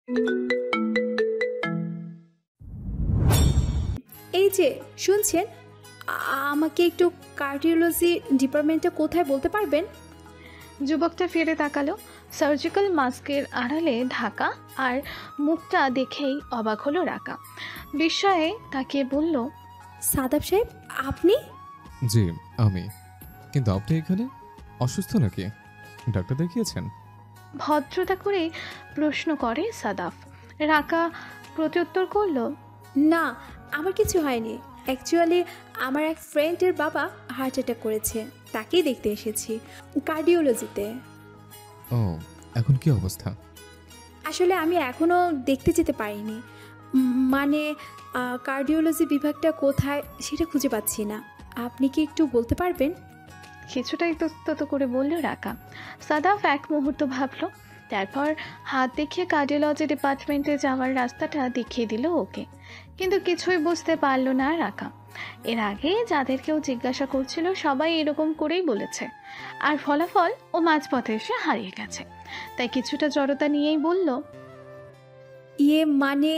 এই যে শুনছেন, আমাকে একটু কার্ডিওলজি ডিপার্টমেন্টে কোথায় বলতে পারবেন? যুবকটা ফিরে তাকালো। সার্জিক্যাল মাস্কের আড়ালে ঢাকা, আর মুখটা দেখেই অবাক হলো রাকা। বিস্ময়ে তাকিয়ে বলল, সাদাব সাহেব, আপনি? জি, আমি। কিন্তু আপনি এখানে অসুস্থ নাকি? ডাক্তার দেখিয়েছেন? ভদ্রতা করে প্রশ্ন করে সাদাফ। রাকা প্রত্যুত্তর করল, না, আমার কিছু হয়নি। অ্যাকচুয়ালি আমার এক ফ্রেন্ডের বাবা হার্ট অ্যাটাক করেছে, তাকেই দেখতে এসেছি কার্ডিওলজিতে। ও, এখন কি অবস্থা? আসলে আমি এখনও দেখতে যেতে পারিনি। মানে কার্ডিওলজি বিভাগটা কোথায় সেটা খুঁজে পাচ্ছি না। আপনি কি একটু বলতে পারবেন? কিছুটা ইতস্তত করে বলল রাকা। সাদাফ এক মুহূর্ত ভাবল, তারপর হাত দেখিয়ে কার্ডিওলজি ডিপার্টমেন্টে যাওয়ার রাস্তাটা দেখিয়ে দিল ওকে। কিন্তু কিছুই বুঝতে পারল না রাকা। এর আগে যাদেরকেও জিজ্ঞাসা করছিল সবাই এরকম করেই বলেছে, আর ফলাফল ও মাঝপথে এসে হারিয়ে গেছে। তাই কিছুটা জড়তা নিয়েই বলল, মানে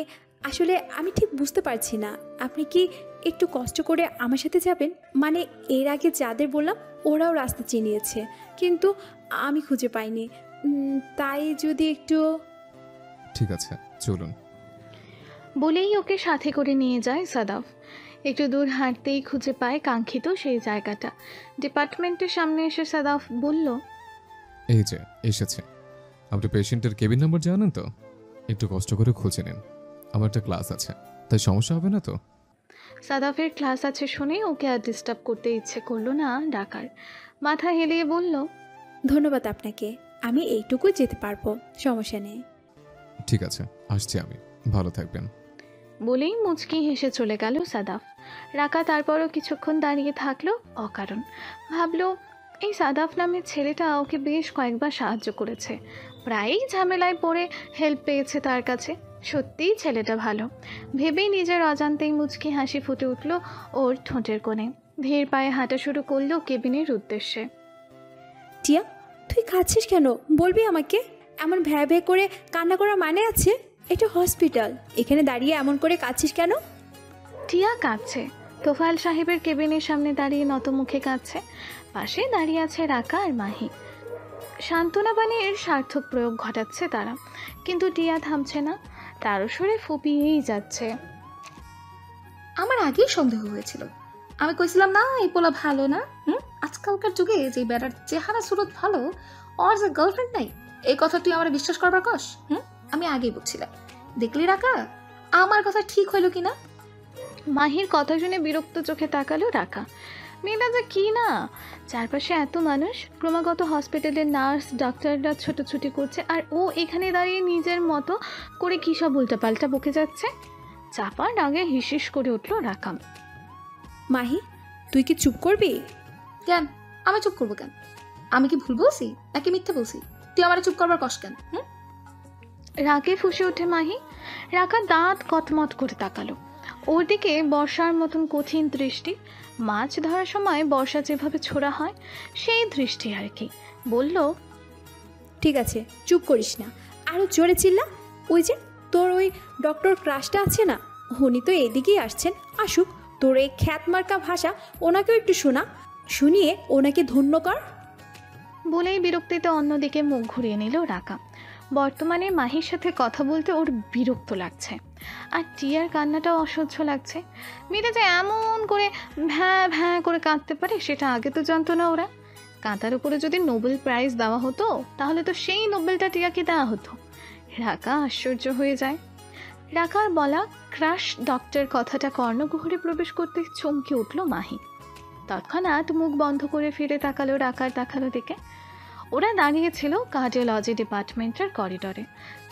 আসলে আমি ঠিক বুঝতে পারছি না। আপনি কি একটু কষ্ট করে আমার সাথে যাবেন? মানে এর আগে যাদের বললাম ওরাও রাস্তা চিনিয়েছে, কিন্তু আমি খুঁজে পাইনি। তাই যদি একটু... ঠিক আছে, চলুন। বলেই ওকে সাথে করে নিয়ে যায় সাদাফ। একটু দূর হাঁটতেই খুঁজে পায় কাঙ্ক্ষিত সেই জায়গাটা। ডিপার্টমেন্টের সামনে এসে সাদাফ বলল, এই যে এসেছে। আপনি পেশেন্টের কেবিন নাম্বার জানেন তো? একটু কষ্ট করে খুঁজে নিন। আমার একটা ক্লাস আছে, তাই সমস্যা হবে না তো? সাদাফের ক্লাস আছে শুনে ওকে আর ডিস্টার্ব করতে ইচ্ছে করলো না ডাকার। মাথা হেলিয়ে বলল, ধন্যবাদ আপনাকে, আমি এইটুকু যেতে পারবো, সমস্যা নেই। ঠিক আছে, আসছি আমি। ভালো থাকবেন। বলেই মুচকি হেসে চলে গেল সাদাফ। রাকা তারপরও কিছুক্ষণ দাঁড়িয়ে থাকলো অকারণ। ভাবলো, এই সাদাফ নামের ছেলেটা ওকে বেশ কয়েকবার সাহায্য করেছে, প্রায়ই ঝামেলায় পড়ে হেল্প পেয়েছে তার কাছে। সত্যিই ছেলেটা ভালো ভেবেই নিজের অজান্তেই মুচকি হাসি ফুটে উঠল ওর ঠোঁটের কোণে। ধীর পায়ে হাঁটা শুরু করলো কেবিনের উদ্দেশ্যে। টিয়া, তুই কাঁদছিস কেন? বলবি আমাকে? এমন ভ্যা ভ্যা করে কান্না করার মানে আছে? এটা হসপিটাল, এখানে দাঁড়িয়ে এমন করে কাঁদছিস কেন? টিয়া কাঁদছে। তোফায়েল সাহেবের কেবিনের সামনে দাঁড়িয়ে নত মুখে কাঁদছে। পাশে দাঁড়িয়ে আছে রাকা আর মাহি। সান্ত্বনা বাণীর সার্থক প্রয়োগ ঘটাচ্ছে তারা, কিন্তু টিয়া থামছে না, তার সুরে ফুপিয়েই যাচ্ছে। আমার আগেই সন্দেহ হয়েছিল। আমি কইছিলাম না এই পোলা ভালো না। আজকালকার যুগে যে বেড়ার চেহারা সুরত ভালো, ওর যে গার্লফ্রেন্ড নাই, এই কথা তুই আমার বিশ্বাস করবার কস? আমি আগেই বলছিলাম। দেখলি রাকা, আমার কথা ঠিক হইল কিনা? মাহির কথা শুনে বিরক্ত চোখে তাকালো রাকা। মেয়েটা যে কি না, চারপাশে এত মানুষ, ক্রমাগত হসপিটালের নার্স ডাক্তাররা ছোটাছুটি করছে, আর ও এখানে দাঁড়িয়ে নিজের মতো করে কী সব উল্টাপাল্টা বকে যাচ্ছে। চাপার আগে হিসিস করে উঠল রাকাম। মাহি, তুই কি চুপ করবি? কেন আমি চুপ করবো কেন? আমি কি ভুল বলছি নাকি মিথ্যে বলছি? তুই আমার চুপ করবার কস কেন? রাগে ফুঁসে ওঠে মাহি। রাকা দাঁত কটমট করে তাকালো ওর দিকে, বর্ষার মতন কঠিন দৃষ্টি। মাছ ধরার সময় বর্ষা যেভাবে ছোড়া হয় সেই দৃষ্টি আর কি। বলল, ঠিক আছে, চুপ করিস না, আরও জোরে চিল্লা। ওই যে তোর ওই ডক্টর ক্রাশটা আছে না, উনি তো এদিকেই আসছেন, আসুক। তোর এই খ্যাতমার্কা ভাষা ওনাকেও একটু শোনা, শুনিয়ে ওনাকে ধন্য কর। বলেই বিরক্তিতে অন্যদিকে মুখ ঘুরিয়ে নিল রাকা। বর্তমানে মাহির সাথে কথা বলতে ওর বিরক্ত লাগছে, আর টিয়ার কান্নাটাও অসহ্য লাগছে। মেয়েটা যে এমন করে ভ্যাঁ ভ্যাঁ করে কাঁদতে পারে সেটা আগে তো জানতো না ওরা। কাঁদার উপরে যদি নোবেল প্রাইজ দেওয়া হতো তাহলে তো সেই নোবেলটা টিয়াকে দেওয়া হতো। রাকা আশ্চর্য হয়ে যায়। রাকার বলা ক্রাশ ডক্টর কথাটা কর্ণগহ্বরে প্রবেশ করতে চমকে উঠল মাহি। তৎক্ষণাৎ মুখ বন্ধ করে ফিরে তাকালো রাকার দেখালো দিকে। ওরা দাঁড়িয়েছিল কার্ডিওলজি ডিপার্টমেন্টের করিডরে,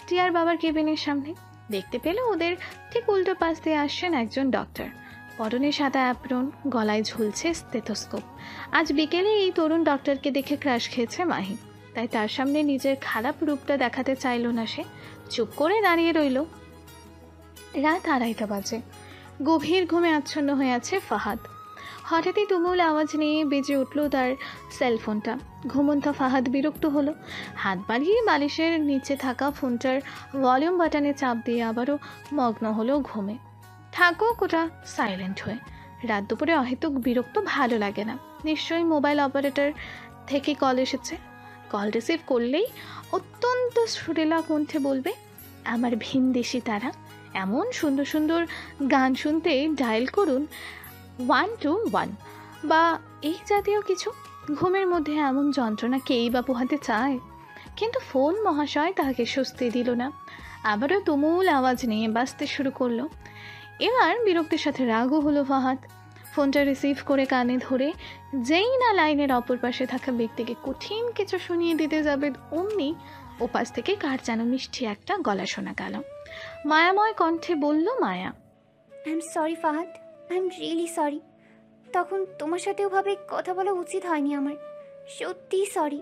টিয়ার বাবার কেবিনের সামনে। দেখতে পেল ওদের ঠিক উল্টো পাশ দিয়ে আসছেন একজন ডক্টর। পরনে সাদা অ্যাপ্রন, গলায় ঝুলছে স্টেথোস্কোপ। আজ বিকেলে এই তরুণ ডক্টরকে দেখে ক্রাশ খেয়েছে মাহি, তাই তার সামনে নিজের খারাপ রূপটা দেখাতে চাইল না সে। চুপ করে দাঁড়িয়ে রইল। রাত 2:30 বাজে। গভীর ঘুমে আচ্ছন্ন হয়ে আছে ফাহাদ। হঠাৎই তুমুল আওয়াজ নিয়ে বেজে উঠল তার সেলফোনটা। ঘুমন্ত ফাহাদ বিরক্ত হলো, হাত বাড়িয়ে বালিশের নিচে থাকা ফোনটার ভলিউম বাটনে চাপ দিয়ে আবারও মগ্ন হলো ঘুমে। থাকুক ওটা সাইলেন্ট হয়ে, রাত দুপুরে অহেতুক বিরক্ত ভালো লাগে না। নিশ্চয়ই মোবাইল অপারেটর থেকে কল এসেছে। কল রিসিভ করলেই অত্যন্ত সুরেলা কণ্ঠে বলবে, আমার ভিনদেশি তারা, এমন সুন্দর সুন্দর গান শুনতে ডায়াল করুন 121 বা এই জাতীয় কিছু। ঘুমের মধ্যে এমন যন্ত্রণা কেই বা পোহাতে চায়? কিন্তু ফোন মহাশয় তাকে স্বস্তি দিল না, আবারও তুমুল আওয়াজ নিয়ে বাজতে শুরু করলো। এবার বিরক্তির সাথে রাগও হলো ফাহাদ। ফোনটা রিসিভ করে কানে ধরে যেই না লাইনের অপর পাশে থাকা ব্যক্তিকে কঠিন কিছু শুনিয়ে দিতে যাবে, অমনি ওপাশ থেকে কার যেন মিষ্টি একটা গলা শোনা গেল। মায়াময় কণ্ঠে বলল Maya, I am sorry Fahad, I am really sorry. তখন তোমার সাথে ওভাবে কথা বলা উচিত হয়নি আমার, সত্যিই সরি।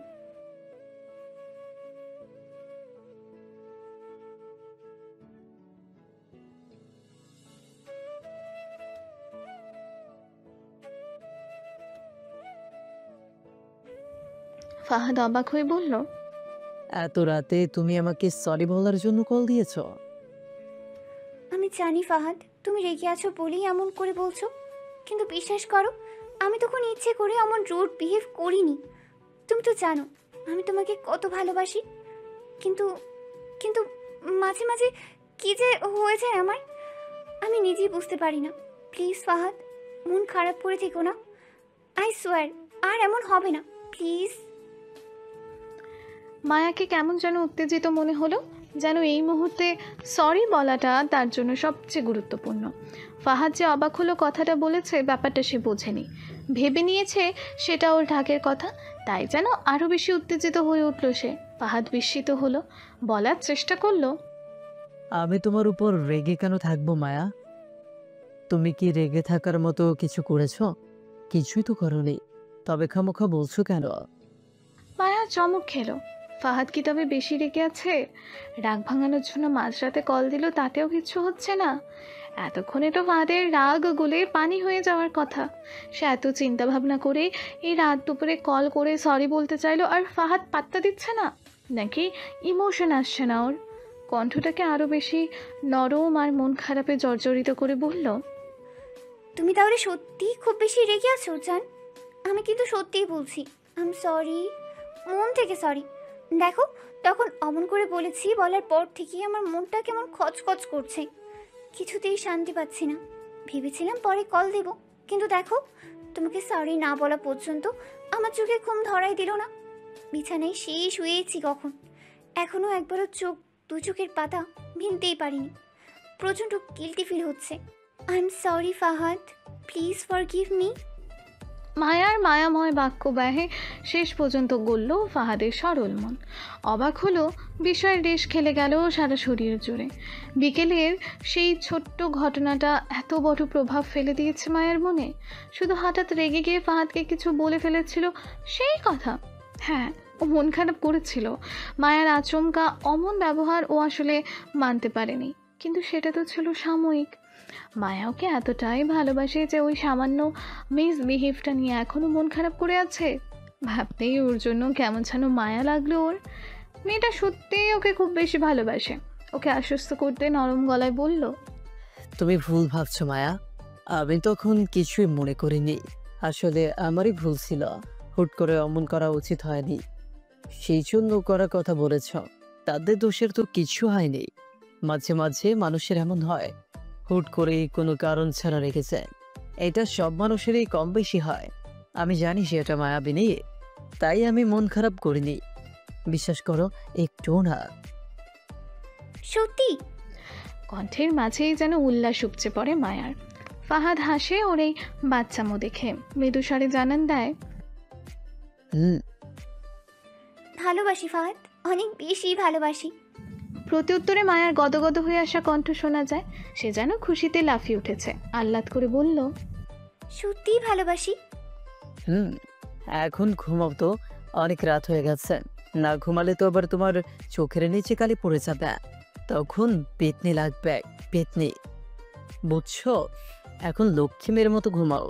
ফাহাদ অবাক হয়ে বলল, এত রাতে তুমি আমাকে সরি বলার জন্য কল দিয়েছ? আমি জানি ফাহাদ, তুমি রেগে আছো বলেই এমন করে বলছো, কিন্তু বিশ্বাস করো আমি তখন ইচ্ছে করে এমন রুড বিহেভ করিনি। তুমি তো জানো আমি তোমাকে কত ভালোবাসি, কিন্তু কিন্তু মাঝে মাঝে কী যে হয়ে যায় আমার, আমি নিজেই বুঝতে পারি না। প্লিজ ফাহাদ, মন খারাপ করে থেকো না। আই সোয়ার আর এমন হবে না, প্লিজ। মায়াকে কেমন যেন উত্তেজিত মনে হলো, যেন এই মুহূর্তে সরি বলাটা তার জন্য সবচেয়ে গুরুত্বপূর্ণ। ফাহাদ যে অবাক হলো কথাটা বলেছে, ব্যাপারটা সে বোঝেনি, ভেবে নিয়েছে সেটা ওর ঢাকের কথা, তাই যেন আরও বেশি উত্তেজিত হয়ে উঠল সে। ফাহাদ বিস্মিত হলো, বলার চেষ্টা করলো, আমি তোমার উপর রেগে কেন থাকবো মায়া? তুমি কি রেগে থাকার মতো কিছু করেছ? কিছুই তো করোনি, তবে খামোখা বলছো কেন? মায়া চমক খেলো। ফাহাদ কি তবে বেশি রেগে আছে? রাগ ভাঙানোর জন্য মাঝরাতে কল দিল, তাতেও কিচ্ছু হচ্ছে না। এতক্ষণে তো ফাহাদের রাগ গলে পানি হয়ে যাওয়ার কথা। সে এত চিন্তা ভাবনা করে এই রাত দুপুরে কল করে সরি বলতে চাইলো, আর ফাহাদ পাত্তা দিচ্ছে না? নাকি ইমোশন আসছে না ওর? কণ্ঠটাকে আরও বেশি নরম আর মন খারাপে জর্জরিত করে বলল, তুমি তাহলে সত্যিই খুব বেশি রেগে আছো জান? আমি কিন্তু সত্যিই বলছি, আই এম সরি, মন থেকে সরি। দেখো তখন অমন করে বলেছি, বলার পর থেকেই আমার মনটা কেমন খচখচ করছে, কিছুতেই শান্তি পাচ্ছি না। ভেবেছিলাম পরে কল দেব, কিন্তু দেখো তোমাকে সরি না বলা পর্যন্ত আমার চোখে ঘুম ধরাই দিল না। বিছানায় সেই শুয়েছি কখন, এখনও একবারও দু চোখের পাতা ভিনতেই পারিনি। প্রচণ্ড গিল্টি ফিল হচ্ছে। I am sorry Fahad, please forgive me. মায়ার মায়াময় বাক্য ব্যহে শেষ পর্যন্ত গলল ফাহাদের সরল মন। অবাক হলো, বিষয়ের রেশ খেলে গেল সারা শরীর জুড়ে। বিকেলের সেই ছোট্ট ঘটনাটা এত বড় প্রভাব ফেলে দিয়েছে মায়ের মনে। শুধু হঠাৎ রেগে গিয়ে ফাহাদকে কিছু বলে ফেলেছিল সেই কথা। হ্যাঁ, ও মন খারাপ করেছিল। মায়ার আচমকা অমন ব্যবহার ও আসলে মানতে পারেনি, কিন্তু সেটা তো ছিল সাময়িক। মায়া ওকে এতটাই ভালোবাসে যে ওই সামান্য মিসবিহেভটা নিয়ে এখনও মন খারাপ করে আছে। ভাবতেই ওর জন্য কেমন যেন মায়া লাগলো ওর। মেয়েটা সত্যিই ওকে খুব বেশি ভালোবাসে। ওকে আশ্বস্ত করতে নরম গলায় বলল, তুমি ভুল ভাবছো মায়া, আমি তখন কিছুই মনে করিনি। আসলে আমারই ভুল ছিল, হুট করে অমন করা উচিত হয়নি। সেই জন্য করার কথা বলেছ, তাদের দোষের তো কিছু হয়নি। মাঝে মাঝে মানুষের এমন হয়, হুট করে কোনো কারণ ছাড়া রেখে যায়। এটা সব মানুষেরই কম বেশি হয়। আমি জানি সেটা মায়াবিনী, তাই আমি মন খারাপ করিনি। বিশ্বাস করো, একটু না। সত্যি? কণ্ঠের মাঝেই যেন উল্লাস উপচে পড়ে মায়ার। ফাহাদ হাসে ওর এই বাচ্চামো দেখে, মৃদু স্বরে জানান দেয়, ভালোবাসি ফাহাদ, অনেক বেশি ভালোবাসি। প্রত্যুত্তরে মায়ার গদগদ হয়ে আসা কণ্ঠ শোনা যায়। সে যেন খুশিতে লাফিয়ে উঠেছে, আহ্লাদ করে বলল, সত্যিই ভালোবাসি। এখন ঘুমাও তো, অনেক রাত হয়ে গেছে। না ঘুমালে তো আবার তোমার চোখের নিচে কালি পড়ে যাবে, তখন পেতনি লাগবে, পেতনি। বুঝছো? এখন লক্ষ্মী মেয়ের মতো ঘুমাও।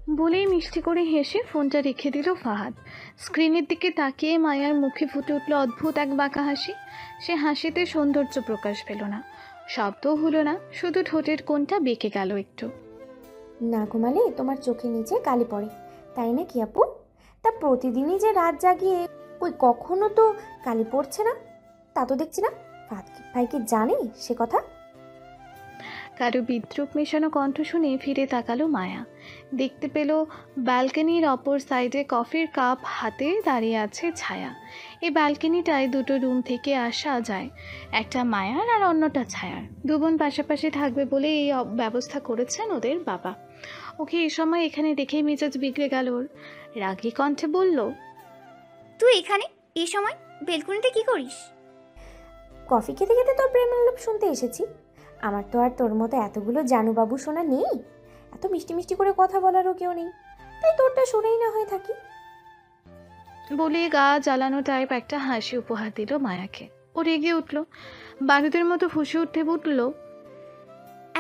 বলেই মিষ্টি করে হেসে ফোনটা রেখে দিল ফাহাদ। স্ক্রিনের দিকে তাকিয়ে মায়ার মুখে ফুটে উঠল অদ্ভুত এক বাঁকা হাসি। সে হাসিতে সৌন্দর্য প্রকাশ পেল না, শব্দও হলো না, শুধু ঠোঁটের কোণটা বেঁকে গেল একটু। না ঘুমালে তোমার চোখের নিচে কালি পড়ে, তাই না কি আপু? তা প্রতিদিনই যে রাত জাগিয়ে ওই কখনো তো কালি পড়ছে না, তা তো দেখছি না। ভাই কি জানে সে কথা? কারো বিদ্রুপ মেশানো কণ্ঠ শুনে ফিরে তাকালো মায়া। দেখতে পেল ব্যালকনির অপর সাইডে কফির কাপ হাতে দাঁড়িয়ে আছে ছায়া। এই ব্যালকনিটায় দুটো রুম থেকে আসা যায়, একটা মায়ার আর অন্যটা ছায়ার। দু বোন পাশাপাশি থাকবে বলে এই ব্যবস্থা করেছেন ওদের বাবা। ওকে এই সময় এখানে দেখেই মেজাজ বিগড়ে গেল ওর। রাগী কণ্ঠে বলল, তুই এখানে এই সময় বেলকুনিতে কি করিস? কফি খেতে খেতে তোর প্রেমের লোভ শুনতে এসেছি। আমার তো আর তোর মতো এতগুলো জানুবাবু শোনা নেই, এত মিষ্টি মিষ্টি করে কথা বলারও কেউ নেই, তাই তোরটা শুনেই না হয়ে থাকি। বলে গা জ্বালানো টাইপ একটা হাসি উপহার দিল মায়াকে। ও রেগে উঠল, বারুদের মতো ফুঁসে উঠতে উঠল,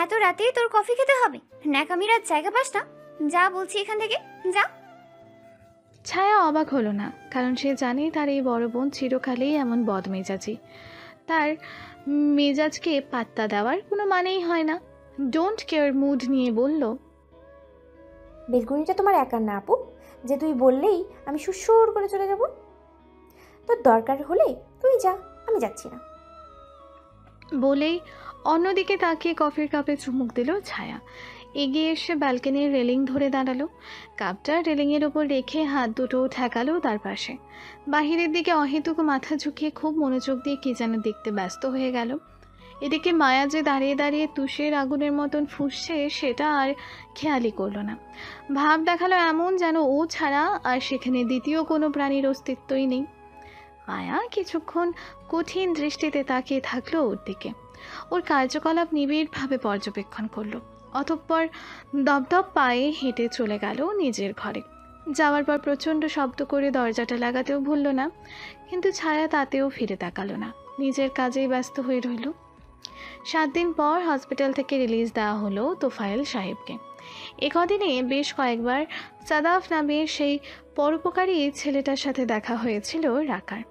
এত রাতে তোর কফি খেতে হবে? ন্যাকামির আর জায়গা পাস না, যা বলছি এখান থেকে যা। ছায়া অবাক হলো না, কারণ সে জানে তার এই বড় বোন চিরকালেই এমন বদমেজাজি। তার মেজাজকে পাত্তা দেওয়ার কোনো মানেই হয় না। ডোন্ট কেয়ার মুড নিয়ে বলল, বেলকুনিটা তোমার একার না আপু, যে তুই বললেই আমি সুসুর করে চলে যাব। তোর দরকার হলে তুই যা, আমি যাচ্ছি না। বলেই অন্যদিকে তাকিয়ে কফির কাপে চুমুক দিল ছায়া। এগিয়ে এসে ব্যালকনির রেলিং ধরে দাঁড়ালো, কাপটা রেলিংয়ের ওপর রেখে হাত দুটো ঠেকালো তার পাশে। বাহিরের দিকে অহেতুক মাথা ঝুঁকিয়ে খুব মনোযোগ দিয়ে কী যেন দেখতে ব্যস্ত হয়ে গেল। এদিকে মায়া যে দাঁড়িয়ে দাঁড়িয়ে তুষের আগুনের মতন ফুঁসছে সেটা আর খেয়ালই করলো না। ভাব দেখালো এমন যেন ও ছাড়া আর সেখানে দ্বিতীয় কোনো প্রাণীর অস্তিত্বই নেই। মায়া কিছুক্ষণ কঠিন দৃষ্টিতে তাকিয়ে থাকলো ওর দিকে। ওর কার্যকলাপ নিবিড়ভাবে পর্যবেক্ষণ করলো, অতঃপর দপদপ পায়ে হেঁটে চলে গেল নিজের ঘরে। যাওয়ার পর প্রচণ্ড শব্দ করে দরজাটা লাগাতেও ভুলল না, কিন্তু ছায়া তাতেও ফিরে তাকালো না, নিজের কাজেই ব্যস্ত হয়ে রইল। 7 দিন পর হসপিটাল থেকে রিলিজ দেওয়া হলো তোফায়েল সাহেবকে। কদিনে বেশ কয়েকবার সাদাফ নামের সেই পরোপকারী ছেলেটার সাথে দেখা হয়েছিল রাকার।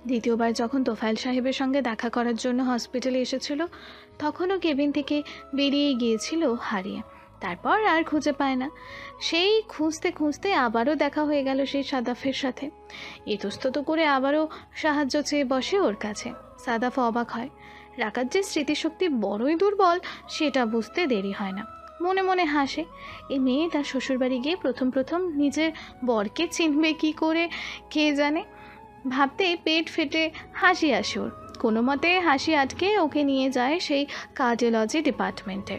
দ্বিতীয়বার যখন তোফায়েল সাহেবের সঙ্গে দেখা করার জন্য হসপিটালে এসেছিল, তখনও কেবিন থেকে বেরিয়ে গিয়েছিল হারিয়ে। তারপর আর খুঁজে পায় না। সেই খুঁজতে খুঁজতে আবারও দেখা হয়ে গেল সেই সাদাফের সাথে। ইতস্তত করে আবারও সাহায্য চেয়ে বসে ওর কাছে। সাদাফ অবাক হয়, রাকার যে স্মৃতিশক্তি বড়ই দুর্বল সেটা বুঝতে দেরি হয় না। মনে মনে হাসে, এই মেয়ে তার শ্বশুরবাড়ি গিয়ে প্রথম নিজের বরকে চিনবে কি করে কে জানে। ভাবতে পেট ফেটে হাসি আসে ওর। কোনো মতে হাসি আটকে ওকে নিয়ে যায় সেই কার্ডিওলজি ডিপার্টমেন্টে।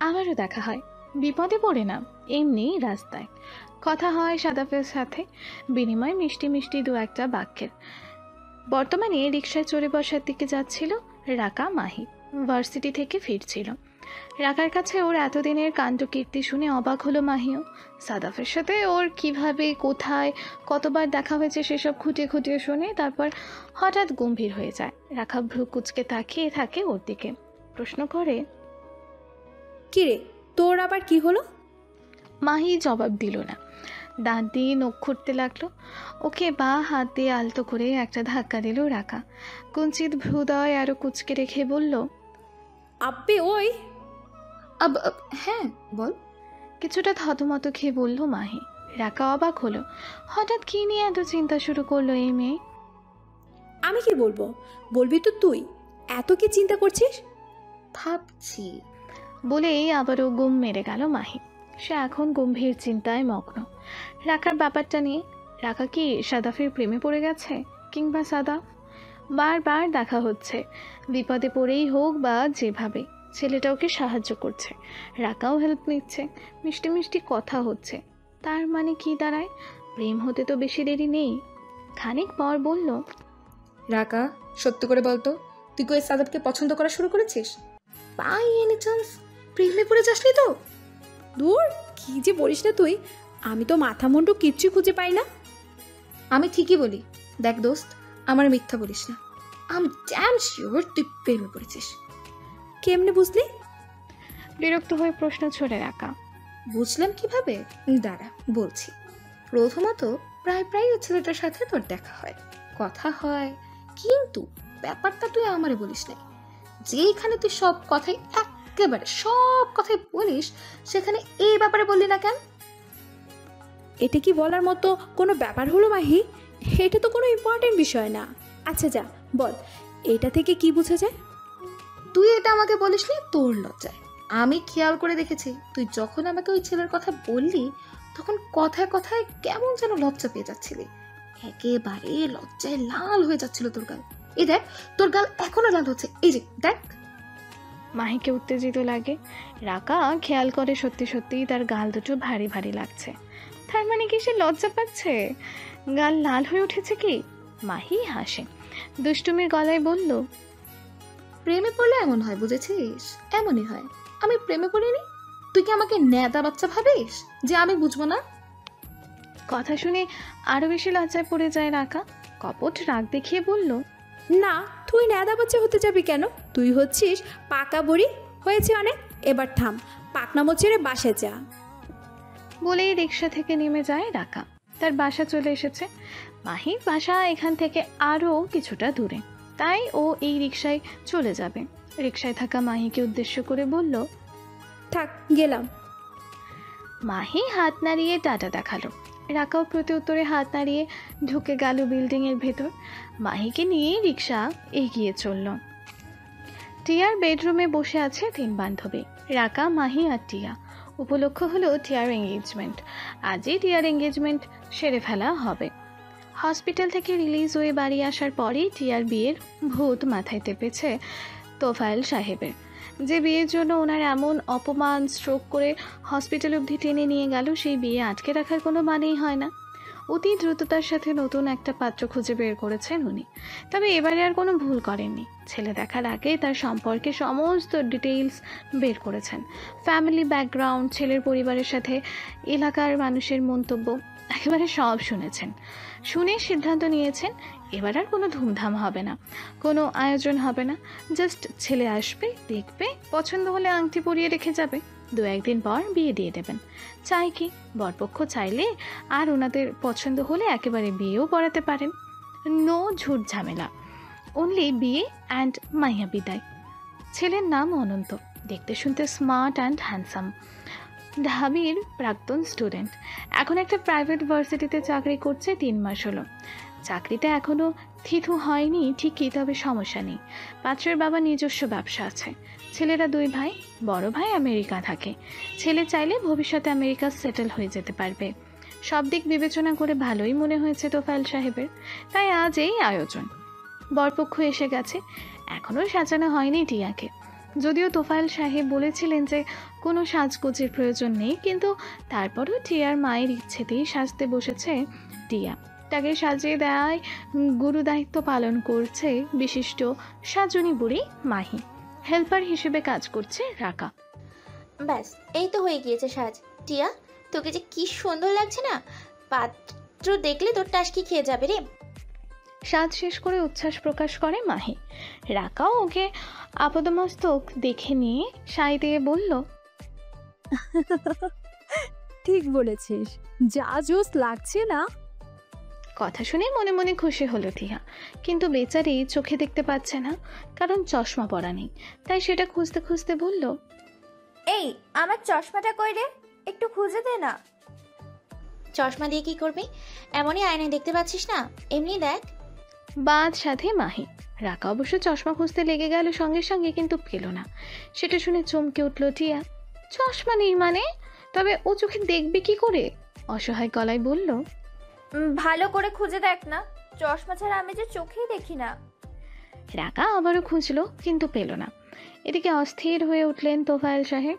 আবারও দেখা হয়, বিপদে পড়ে না, এমনি রাস্তায় কথা হয় সাদাফের সাথে, বিনিময় মিষ্টি মিষ্টি দু একটা বাক্যের। বর্তমানে রিকশায় চড়ে বসার দিকে যাচ্ছিল রাকা মাহি, ভার্সিটি থেকে ফিরছিল। রাকার কাছে ওর এতদিনের কাণ্ডকীর্তি শুনে অবাক হলো মাহিও। সাদাফের সাথে ওর কিভাবে, কোথায়, কতবার দেখা হয়েছে সেসব খুঁটিয়ে খুঁটিয়ে শুনে তারপর হঠাৎ গম্ভীর হয়ে যায়। রাকা ভ্রু কুচকে তাকিয়ে থাকে ওর দিকে, প্রশ্ন করে, কিরে তোর আবার কি হলো? মাহি জবাব দিল না, দাঁত দিয়ে নখ খুঁড়তে লাগলো। ওকে বা হাত দিয়ে আলতো করে একটা ধাক্কা দিল রাকা। কুঞ্চিত ভ্রুদয় আরও কুচকে রেখে বলল, আব্বে ওই। হ্যাঁ বল। কিছুটা থতমত খেয়ে বলল মাহি। রাকা অবাক হলো, হঠাৎ কী নিয়ে এত চিন্তা শুরু করলো এই মেয়ে। আমি কি বলবো? বলবি তো তুই, এত কি চিন্তা করছিস? ভাবছি। বলেই আবারও গুম মেরে গেল মাহি। সে এখন গম্ভীর চিন্তায় মগ্ন রাকার ব্যাপারটা নিয়ে। রাকা কি সাদাফের প্রেমে পড়ে গেছে, কিংবা সাদাফ? বারবার দেখা হচ্ছে, বিপদে পড়েই হোক বা যেভাবে, ছেলেটা ওকে সাহায্য করছে, রাকাও হেল্প নিচ্ছে, মিষ্টি মিষ্টি কথা হচ্ছে। তার মানে কি দাঁড়ায়? প্রেম হতে তো বেশি দেরি নেই। খানিক পর বলল, রাকা সত্যি করে বলতো, তুই কই সাদাবকে পছন্দ করা শুরু করেছিস? বাই এনি চান্স প্রেমে পড়ে যাসনি তো? দূর, কি যে বলিস না তুই, আমি তো মাথা মুন্ডু কিচ্ছু খুঁজে পাই না। আমি ঠিকই বলি। দেখ দোস্ত, আমার মিথ্যা বলিস না। আই এম ড্যাম শিওর তুই প্রেমে পড়েছিস। কেমনে বুঝলি? বিরক্ত হয়ে প্রশ্ন ছড়ে রাকা। বুঝলাম কিভাবে? দাঁড়া বলছি। প্রথমত, প্রায় প্রায় ওই ছেলেটার সাথে তোর দেখা হয়, কথা হয়, কিন্তু ব্যাপারটা তুই আমারে বলিস নাই। যেখানে তুই সব কথাই একেবারে সব কথাই বলিস, সেখানে এই ব্যাপারে বললি না কেন? এটা কি বলার মতো কোনো ব্যাপার হলো মাহি? এটা তো কোনো ইম্পর্টেন্ট বিষয় না। আচ্ছা যা বল, এটা থেকে কি বোঝা যায়? তুই এটা আমাকে বলিসনি তোর লজ্জায়। আমি খেয়াল করে দেখেছি, তুই যখন আমাকে ওই ছেলের কথা বললি, তখন কথায় কথায় কেমন যেন লজ্জা পেয়ে যাচ্ছিলি। একেবারে লজ্জায় লাল হয়ে যাচ্ছিল তোর গাল। এই দেখ, তোর গাল এখনো লাল হচ্ছে, এই যে দেখ। মাহিকে উত্তেজিত লাগে। রাকা খেয়াল করে সত্যি সত্যিই তার গাল দুটো ভারী ভারী লাগছে। তার মানে কি সে লজ্জা পাচ্ছে? গাল লাল হয়ে উঠেছে কি? মাহি হাসে, দুষ্টুমির গলায় বলল, প্রেমে পড়লে এমন হয়, বুঝেছিস? এমনই হয়। আমি প্রেমে পড়িনি, তুই কি আমাকে নেদা বাচ্চা ভাবিস যে আমি বুঝবো না? কথা শুনে আরো বেশি লজ্জায় পড়ে যায় রাকা। কপট রাগ দেখিয়ে বলল, না, তুই ন্যাদা বাচ্চা হতে যাবি কেন? তুই হচ্ছিস পাকা বুড়ি, হয়েছে অনেক, এবার থাম, পাকনামো ছেড়ে বাসে যা। বলেই রিক্সা থেকে নেমে যায় রাকা। তার বাসা চলে এসেছে। মাহির বাসা এখান থেকে আরও কিছুটা দূরে, তাই ও এই রিক্সায় চলে যাবে। রিক্সায় থাকা মাহিকে উদ্দেশ্য করে বলল, থাক গেলাম। মাহি হাত নাড়িয়ে টাটা দেখালো। রাকাও প্রতি উত্তরে হাত নাড়িয়ে ঢুকে গেল বিল্ডিংয়ের ভেতর। মাহিকে নিয়ে রিক্সা এগিয়ে চলল। টিয়ার বেডরুমে বসে আছে 3 বান্ধবী, রাকা, মাহি আর টিয়া। উপলক্ষ হলো টিয়ার এঙ্গেজমেন্ট। আজই টিয়ার এঙ্গেজমেন্ট সেরে ফেলা হবে। হসপিটাল থেকে রিলিজ হয়ে বাড়ি আসার পরেই টিয়ার বিয়ের ভূত মাথায় চেপেছে তোফায়েল সাহেবের। যে বিয়ের জন্য ওনার এমন অপমান স্ট্রোক করে হসপিটাল অবধি টেনে নিয়ে গেল, সেই বিয়ে আটকে রাখার কোনো মানেই হয় না। অতি দ্রুততার সাথে নতুন একটা পাত্র খুঁজে বের করেছেন উনি। তবে এবারে আর কোনো ভুল করেননি। ছেলে দেখার আগে তার সম্পর্কে সমস্ত ডিটেইলস বের করেছেন। ফ্যামিলি ব্যাকগ্রাউন্ড, ছেলের পরিবারের সাথে এলাকার মানুষের মন্তব্য, একেবারে সব শুনেছেন। শুনে সিদ্ধান্ত নিয়েছেন এবার আর কোনো ধুমধাম হবে না, কোনো আয়োজন হবে না। জাস্ট ছেলে আসবে, দেখবে, পছন্দ হলে আংটি পরিয়ে রেখে যাবে, 2-1 দিন পর বিয়ে দিয়ে দেবেন। চাই কি, বরপক্ষ চাইলে আর ওনাদের পছন্দ হলে একেবারে বিয়েও পড়াতে পারেন। নো ঝুট ঝামেলা, অনলি বিয়ে অ্যান্ড মাইয়া বিদায়। ছেলের নাম অনন্ত, দেখতে শুনতে স্মার্ট অ্যান্ড হ্যান্ডসাম, ঢাবির প্রাক্তন স্টুডেন্ট। এখন একটা প্রাইভেট ভার্সিটিতে চাকরি করছে, 3 মাস হলো। চাকরিটা এখনও থিথু হয়নি ঠিকই, তবে সমস্যা নেই। পাত্রের বাবা নিজস্ব ব্যবসা আছে। ছেলেরা 2 ভাই, বড় ভাই আমেরিকা থাকে। ছেলে চাইলে ভবিষ্যতে আমেরিকা সেটেল হয়ে যেতে পারবে। সব দিক বিবেচনা করে ভালোই মনে হয়েছে তোফায়েল সাহেবের, তাই আজ এই আয়োজন। বরপক্ষ এসে গেছে, এখনও সাজানো হয়নি টিয়াকে। যদিও তোফায়েল সাহেব বলেছিলেন যে কোনো সাজগোজের প্রয়োজন নেই, কিন্তু তারপরও টিয়ার মায়ের ইচ্ছেতেই সাজতে বসেছে টিয়া। তাকে সাজিয়ে দেয় গুরু দায়িত্ব পালন করছে বিশিষ্ট সাজনী বুড়ি মাহি। হেল্পার হিসেবে কাজ করছে রাকা। ব্যাস, এই তো হয়ে গিয়েছে সাজ। টিয়া, তোকে যে কি সুন্দর লাগছে না, পাত্র দেখলে তোর টাসকি খেয়ে যাবে রে। সাজ শেষ করে উচ্ছ্বাস প্রকাশ করে মাহি। রাকাও ওকে আপাদমস্তক দেখে নিয়ে সাই দিয়ে বলল, ঠিক বলেছিস, যা জোস লাগছে না। কথা শুনে মনে মনে খুশি হলো টিয়া, কিন্তু বেচারি চোখে দেখতে পাচ্ছে না, কারণ চশমা পরা নেই। তাই সেটা খুঁজতে খুঁজতে বলল, এই আমার চশমাটা কই রে, একটু খুঁজে দে না। চশমা দিয়ে কি করবি? এমনই আয়নায় দেখতে পাচ্ছিস না, এমনি দেখ। বাদ সাথে মাহি। রাকা অবশ্য চশমা খুঁজতে লেগে গেল সঙ্গে সঙ্গে, কিন্তু পেল না। সেটা শুনে চমকে উঠল টিয়া। চশমা নেই মানে? তবে ও চোখে দেখবে কি করে? অসহায় গলায় বলল, ভালো করে খুঁজে দেখ না, চশমা ছাড়া আমি যে চোখেই দেখি না। রাকা আবারও খুঁজলো, কিন্তু পেল না। এদিকে অস্থির হয়ে উঠলেন তোফায়েল সাহেব।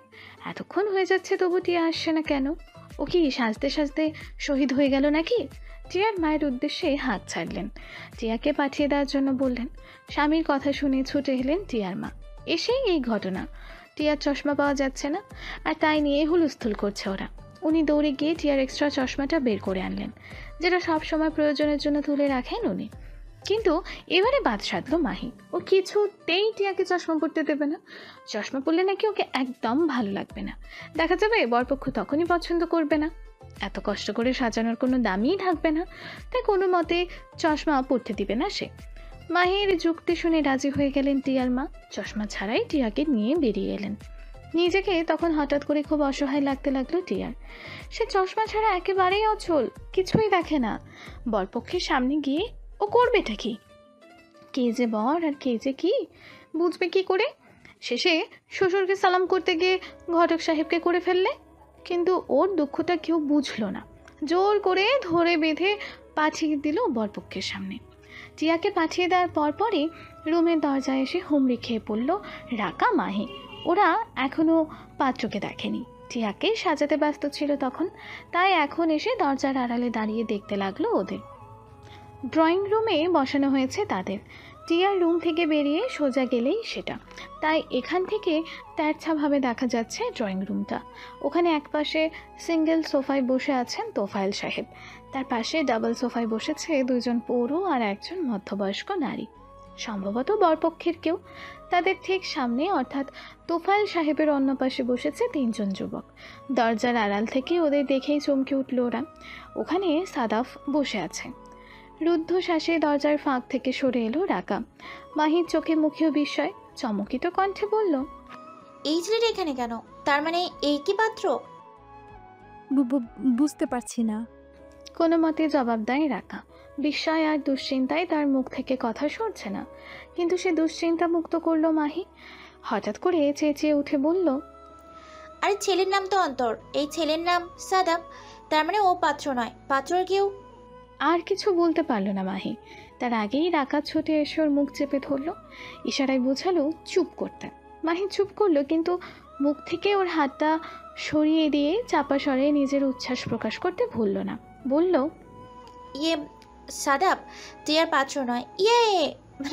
এতক্ষণ হয়ে যাচ্ছে তবু টিয়া আসছে না কেন? ও কি সাজতে সাজতে শহীদ হয়ে গেল নাকি? টিয়ার মায়ের উদ্দেশ্যে হাত ছাড়লেন, টিয়াকে পাঠিয়ে দেওয়ার জন্য বললেন। স্বামীর কথা শুনে ছুটে এলেন টিয়ার মা। এসেই এই ঘটনা, টিয়ার চশমা পাওয়া যাচ্ছে না, আর তাই নিয়ে হুলস্থুল করছে ওরা। উনি দৌড়ে গিয়ে টিয়ার এক্সট্রা চশমাটা বের করে আনলেন, যেটা সব সময় প্রয়োজনের জন্য তুলে রাখেন উনি। কিন্তু এবারে বাদ সাধলো মাহি। ও কিছুতেই টিয়াকে চশমা পরতে দেবে না। চশমা পরলে নাকি ওকে একদম ভালো লাগবে না, দেখা যাবে বরপক্ষ তখনই পছন্দ করবে না, এত কষ্ট করে সাজানোর কোনো দামই থাকবে না, তাই কোনো মতে চশমা পরতে দিবে না সে। মাহির যুক্তি শুনে রাজি হয়ে গেলেন টিয়ার মা। চশমা ছাড়াই টিয়াকে নিয়ে বেরিয়ে এলেন। নিজেকে তখন হঠাৎ করে খুব অসহায় লাগতে লাগলো টিয়ার। সে চশমা ছাড়া একেবারেই অচল, কিছুই দেখে না। বরপক্ষের সামনে গিয়ে ও করবেটা কি? কে যে বর আর কে যে কি বুঝবে কি করে? শেষে শ্বশুরকে সালাম করতে গিয়ে ঘটক সাহেবকে করে ফেললে। কিন্তু ওর দুঃখটা কেউ বুঝলো না, জোর করে ধরে বেঁধে পাঠিয়ে দিল বরপক্ষের সামনে। টিয়াকে পাঠিয়ে দেওয়ার পরপরই রুমের দরজায় এসে হুমড়ি খেয়ে পড়ল রাকা মাহি। ওরা এখনও পাত্রকে দেখেনি, টিয়াকে সাজাতে ব্যস্ত ছিল তখন, তাই এখন এসে দরজার আড়ালে দাঁড়িয়ে দেখতে লাগলো ওদের। ড্রয়িং রুমে বসানো হয়েছে তাদের। টিয়ার রুম থেকে বেরিয়ে সোজা গেলেই সেটা, তাই এখান থেকে তেরছাভাবে দেখা যাচ্ছে ড্রয়িং রুমটা। ওখানে একপাশে সিঙ্গেল সোফায় বসে আছেন তোফায়েল সাহেব, তার পাশে ডাবল সোফায় বসেছে দুজন পৌর আর একজন মধ্যবয়স্ক নারী, সম্ভবত বরপক্ষের কেউ। তাদের ঠিক সামনে অর্থাৎ তোফায়েল সাহেবের অন্য পাশে বসেছে তিনজন যুবক। দরজার আড়াল থেকে ওদের দেখেই চমকে উঠল ওরা। ওখানে সাদাফ বসে আছে। রুদ্ধশ্বাসে দরজার ফাঁক থেকে সরে এলো রাকা। মাহির চোখে মুখেও বিস্ময়, চমকিত কণ্ঠে বলল, এই ছেলেটা এখানে কেন? তার মানে এই কি পাত্র? বুঝতে পারছি না। কোনো মতে জবাব দেয় রাকা। বিস্ময় আর দুশ্চিন্তায় তার মুখ থেকে কথা সরছে না, কিন্তু সে দুশ্চিন্তা মুক্ত করলো মাহি। হঠাৎ করে চেঁচিয়ে উঠে বলল, আরে ছেলের নাম তো অন্তর, এই ছেলের নাম সাদাব, তার মানে ও পাত্র নয়, পাত্রর কেউ। আর কিছু বলতে পারল না মাহি। তার আগেই রাকা ছুটে এসে ওর মুখ চেপে ধরলো, ইশারায় বোঝালো চুপ করতে। মাহি চুপ করলো, কিন্তু মুখ থেকে ওর হাতটা সরিয়ে দিয়ে চাপা স্বরে নিজের উচ্ছ্বাস প্রকাশ করতে ভুলল না। বলল, ইয়ে সাদাব, তুই আর পাত্র নয়। ইয়ে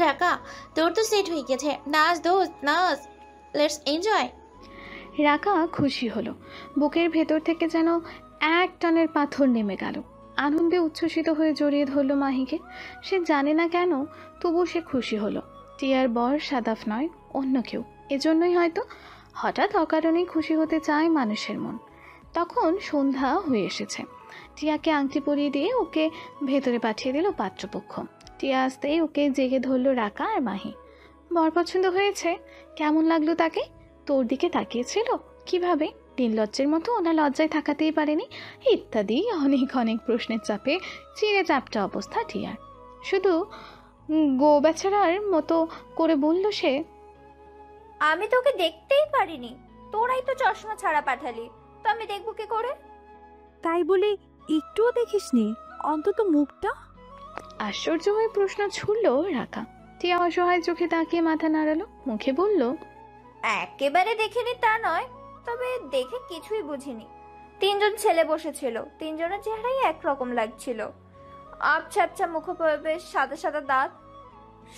রাকা, তোর তো সেট হয়ে গেছে, নাচ দোস্ত নাচ, লেটস এনজয়। রাকা খুশি হলো, বুকের ভেতর থেকে যেন এক টনের পাথর নেমে গেল। আনন্দে উচ্ছ্বসিত হয়ে জড়িয়ে ধরল মাহিকে। সে জানে না কেন, তবু সে খুশি হলো। টিয়ার বর সাদাফ নয়, অন্য কেউ। এজন্যই হয়তো হঠাৎ অকারণেই খুশি হতে চায় মানুষের মন। তখন সন্ধ্যা হয়ে এসেছে। টিয়াকে আংটি পরিয়ে দিয়ে ওকে ভেতরে পাঠিয়ে দিল পাত্রপক্ষ। টিয়া আসতেই ওকে জেগে ধরলো রাকা আর মাহি। বর পছন্দ হয়েছে? কেমন লাগলো তাকে? তোর দিকে তাকিয়েছিল কিভাবে? নির্লজ্জের মতো ওনা লজ্জায় থাকাতেই পারেনি, ইত্যাদি অনেক অনেক প্রশ্নের চাপে চিড়ে চাপটা অবস্থা টিয়ার। শুধু গো বেচারার মতো করে বলল সে, আমি তোকে দেখতেই পারিনি, তোরাই তো চশমা ছাড়া পাঠালি, তো আমি দেখবো কি করে? তাই বলে একটুও দেখিসনি অন্তত মুখটা? আশ্চর্য হয়ে প্রশ্ন ছুড়ল রাকা। টিয়া অসহায় চোখে তাকিয়ে মাথা নাড়ালো, মুখে বলল, একেবারে দেখিনি তা নয়, তবে দেখে কিছুই বুঝিনি। তিনজন ছেলে বসেছিল, তিনজনের চেহারাই একরকম লাগছিল। আবছা আবছা মুখোপবেশ, সাদা সাদা দাঁত,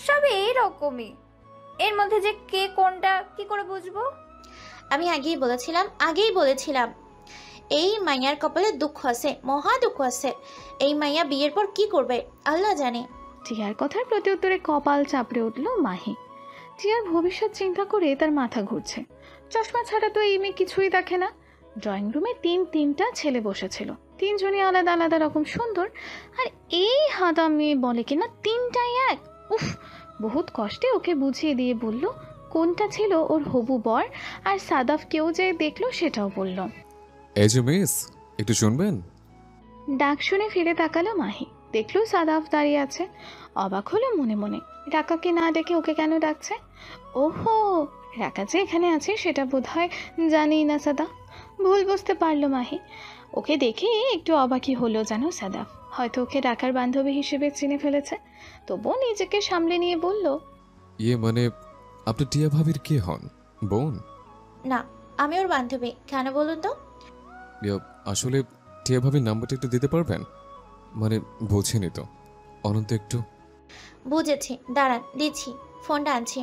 সব এইরকমই। এর মধ্যে যে কে কোনটা কি করে বুঝবো? আমি আগেই বলেছিলাম এই মাইয়ার কপালে দুঃখ আছে, মহা দুঃখ আছে। এই মাইয়া বিয়ের পর কি করবে আল্লাহ জানে। টিয়ার কথার প্রতি উত্তরে কপাল চাপড়ে উঠল মাহি। টিয়ার ভবিষ্যৎ চিন্তা করে তার মাথা ঘুরছে। চশমা ছাড়া তো এই মেয়ে কিছুই দেখে না। ড্রয়িং রুমে তিনটা ছেলে বসেছিল, তিনজনই আলাদা আলাদা রকম সুন্দর, আর এই হাদা মেয়ে বলে কিনা তিনটাই এক। উফ, বহুত কষ্টে ওকে বুঝিয়ে দিয়ে বলল কোনটা ছিল ওর হবু বর, আর সাদাফ কেউ যে দেখলো সেটাও বলল। এই যে মিস, একটু শুনবেন? ডাক শুনে ফিরে তাকালো মাহি, দেখলো সাদাফ দাঁড়িয়ে আছে। অবাক হলো মনে মনে, রাকাকে না ডেকে ওকে কেন ডাকছে? ওহো, রাকা যে এখানে আছে সেটা বোধহয় জানি না সাদাফ। ভুল বুঝতে পারলো মাহি। ওকে দেখে একটু অবাকই হলো যেন সাদাফ, হয়তো ওকে ডাকার বান্ধবী হিসেবে চিনে ফেলেছে। তবুও নিজেকে সামলে নিয়ে বলল, ইয়ে মানে আপনি টিয়া ভাবির কে হন? বোন? না, আমি ওর বান্ধবী। কেন বলুন তো? ইয়ে, আসলে টিয়া ভাবির নাম্বারটা একটু দিতে পারবেন? মানে বুঝিনি তো, অনন্ত একটু। বুঝেছি, দাঁড়ান দিচ্ছি, ফোনটা আনছি।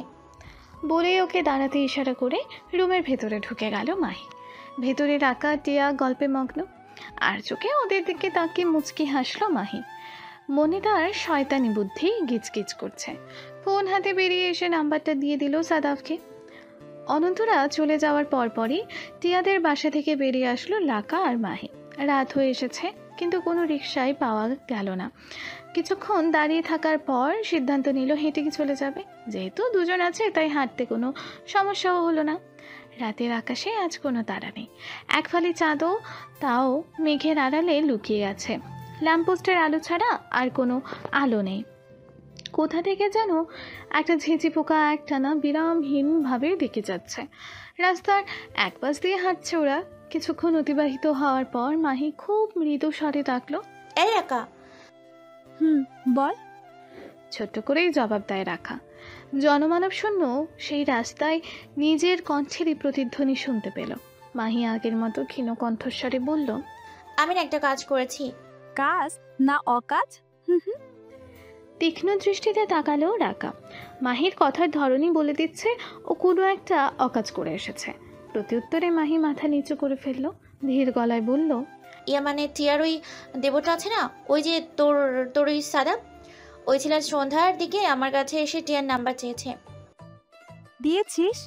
বলে ওকে দাঁড়াতে ইশারা করে রুমের ভেতরে ঢুকে গেল মাহি। ভেতরে রাকা টিয়া গল্পে মগ্ন, আর চোখে ওদের দিকে তাকিয়ে মুচকি হাসলো মাহি। মনে তার শয়তানি বুদ্ধি গিচগিচ করছে। ফোন হাতে বেরিয়ে এসে নাম্বারটা দিয়ে দিল সাদাফকে। অনন্তরা চলে যাওয়ার পরপরই টিয়াদের বাসা থেকে বেরিয়ে আসলো লাকা আর মাহি। রাত হয়ে এসেছে, কিন্তু কোনো রিকশাই পাওয়া গেল না। কিছুক্ষণ দাঁড়িয়ে থাকার পর সিদ্ধান্ত নিল হেঁটে চলে যাবে। যেহেতু দুজন আছে তাই হাঁটতে কোনো সমস্যাও হলো না। রাতের আকাশে আজ কোনো তারা নেই, এক ফালি চাঁদও তাও মেঘের আড়ালে লুকিয়ে আছে। ল্যাম্পপোস্টের আলো ছাড়া আর কোনো আলো নেই। কোথা থেকে যেন একটা ঝিঁঝি পোকা একটানা বিরামহীনভাবে ডেকে যাচ্ছে। রাস্তার এক পাশ দিয়ে হাঁটছে ওরা। কিছুক্ষণ অতিবাহিত হওয়ার পর মাহি খুব মৃদু স্বরে ডাকলো, এই রাকা। বল। ছোট্ট করেই জবাব দেয় রাখা। জনমানব শূন্য সেই রাস্তায় নিজের কণ্ঠেরই প্রতিধ্বনি শুনতে পেল। মাহি আগের মতো ক্ষীণ কণ্ঠস্বরে বলল, আমি না একটা কাজ করেছি। কাজ না অকাজ? তীক্ষ্ণ দৃষ্টিতে তাকালো রাকা। মাহির কথার ধরনই বলে দিচ্ছে ও কোনো একটা অকাজ করে এসেছে। প্রত্যুত্তরে মাহি মাথা নিচু করে ফেলল, ধীর গলায় বলল, ইয়া মানে টিয়ার ওই দেবতা আছে না, ওই যে তোর তোর ওই সাদা, ওই ছেলে সন্ধ্যার দিকে আমার কাছে এসে টিয়ার নাম্বার চেয়েছে। দিয়েছিস?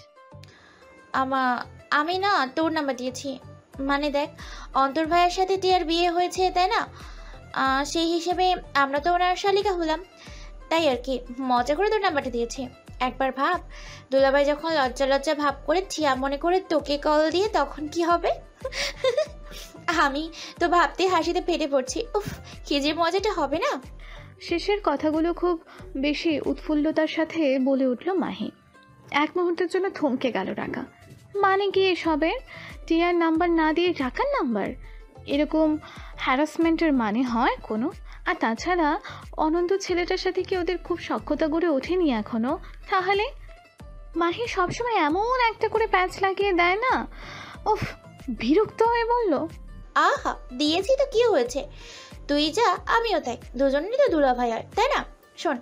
আমি না তোর নাম্বার দিয়েছি। মানে দেখ, অন্তর ভাইয়ের সাথে টিয়ার বিয়ে হয়েছে তাই না, সেই হিসেবে আমরা তো ওনার শালিকা হলাম, তাই আর কি মজা করে তোর নাম্বারটা দিয়েছি। একবার ভাব, দুলাভাই যখন লজ্জা লজ্জা ভাব করে টিয়া মনে করে তোকে কল দিয়ে তখন কি হবে। আমি তো ভাবতে হাসিতে ফেটে পড়ছি। উফ, কি যে মজাটা হবে না। শেষের কথাগুলো খুব বেশি উৎফুল্লতার সাথে বলে উঠল মাহি। এক মুহূর্তের জন্য থমকে গেল রাকা। মানে কি এসবের? টিয়ার নাম্বার না দিয়ে রাকার নাম্বার? এরকম হ্যারাসমেন্টের মানে হয় কোনো? আর তাছাড়া অনন্ত ছেলেটার সাথে কি ওদের খুব সখ্যতা গড়ে ওঠেনি এখনো? তাহলে মাহি সবসময় এমন একটা করে প্যাচ লাগিয়ে দেয় না, উফ, বিরক্ত হয়ে বলল, আহা, দিয়েছি তো কি হয়েছে, তুই যা আমিও তাই, দুজনেরই তো দুলাভাই হয় তাই না। শোন,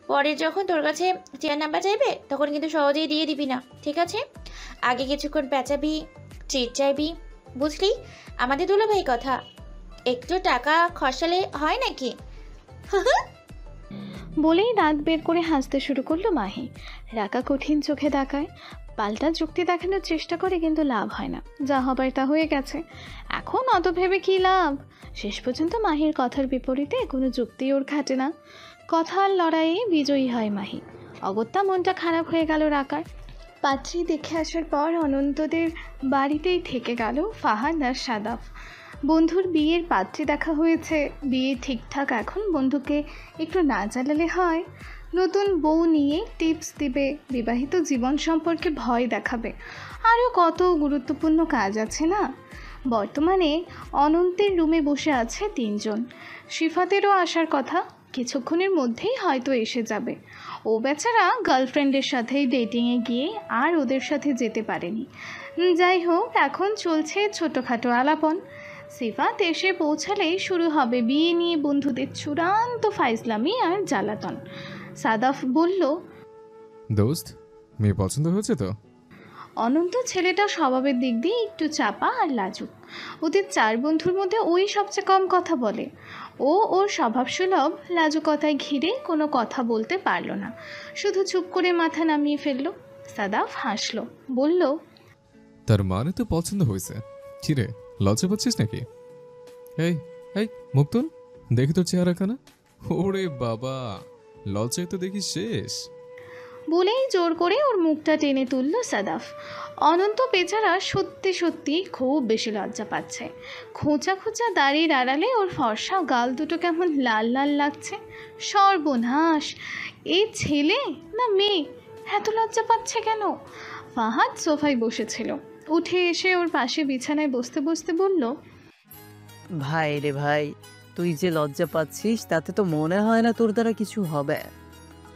পরে যখন তোর কাছে টিয়ার নাম্বার চাইবে তখন কিন্তু সহজেই দিয়ে দিবি না, ঠিক আছে? আগে কিছুক্ষণ পেঁচাবি, ট্রিট চাইবি, বুঝলি? আমাদের দুলাভাই কথা, একটু টাকা খসালে হয় নাকি? বলেই দাঁত বের করে হাসতে শুরু করলো মাহি। রাকা কঠিন চোখে তাকায়, পাল্টা যুক্তি দেখানোর চেষ্টা করে, কিন্তু লাভ হয় না। যা হবার তা হয়ে গেছে, এখন অত ভেবে কি লাভ? শেষ পর্যন্ত মাহির কথার বিপরীতে কোনো যুক্তি ওর খাটে না। কথার লড়াইয়ে বিজয়ী হয় মাহি। অগত্যা মনটা খারাপ হয়ে গেল রাকার। পাত্রী দেখে আসার পর অনন্তদের বাড়িতেই থেকে গেল ফাহাদ আর সাদাফ। বন্ধুর বিয়ের পাত্রী দেখা হয়েছে, বিয়ে ঠিকঠাক এখন বন্ধুকে একটু না জ্বালালে হয়। নতুন বউ নিয়ে টিপস দিবে, বিবাহিত জীবন সম্পর্কে ভয় দেখাবে, আরও কত গুরুত্বপূর্ণ কাজ আছে না। বর্তমানে অনন্তের রুমে বসে আছে 3 জন। শিফাতেরও আসার কথা, কিছুক্ষণের মধ্যেই হয়তো এসে যাবে। ও বেচারা গার্লফ্রেন্ডের সাথেই ডেটিংয়ে গিয়ে আর ওদের সাথে যেতে পারেনি। যাই হোক, এখন চলছে ছোটোখাটো আলাপন। সিফাত এসে পৌঁছালেই শুরু হবে বিয়ে নিয়ে বন্ধুদের চূড়ান্ত ফাইজলামি আর জ্বালাতন। সাদাফ বলল, দোস্ত, মেয়ে পছন্দ হয়েছে তো? অনন্ত ছেলেটা স্বভাবের দিক দিয়ে একটু চাপা আর লাজুক। ওদের 4 বন্ধুর মধ্যে ওই সবচেয়ে কম কথা বলে। ও ওর স্বভাবসুলভ লাজুকতায় ঘিরে কোনো কথা বলতে পারল না, শুধু চুপ করে মাথা নামিয়ে ফেলল। সাদাফ হাসলো, বলল, তার মানে তো পছন্দ হয়েছে। কিরে, লজ্জা পাচ্ছিস নাকি? এই এই মুক্তন, দেখি তোর চেহারা খানা। ওরে বাবা, লজ্জায় তো দেখি শেষ। বলেই জোর করে ওর মুখটা টেনে তুলল সাদাফ। অনন্ত বেচারা সত্যি সত্যি খুব বেশি লজ্জা পাচ্ছে। খোঁচা খোঁচা দাড়ির আড়ালে ওর ফর্সা গাল দুটো কেমন লাল লাল লাগছে। সর্বনাশ, এই ছেলে না মেয়ে, এত লজ্জা পাচ্ছে কেন? ফাহাদ সোফায় বসেছিল, উঠে এসে ওর পাশে বিছানায় বসতে বসতে বলল, ভাই রে ভাই, তুই যে লজ্জা পাচ্ছিস তাতে তো মনে হয় না তোর দ্বারা কিছু হবে।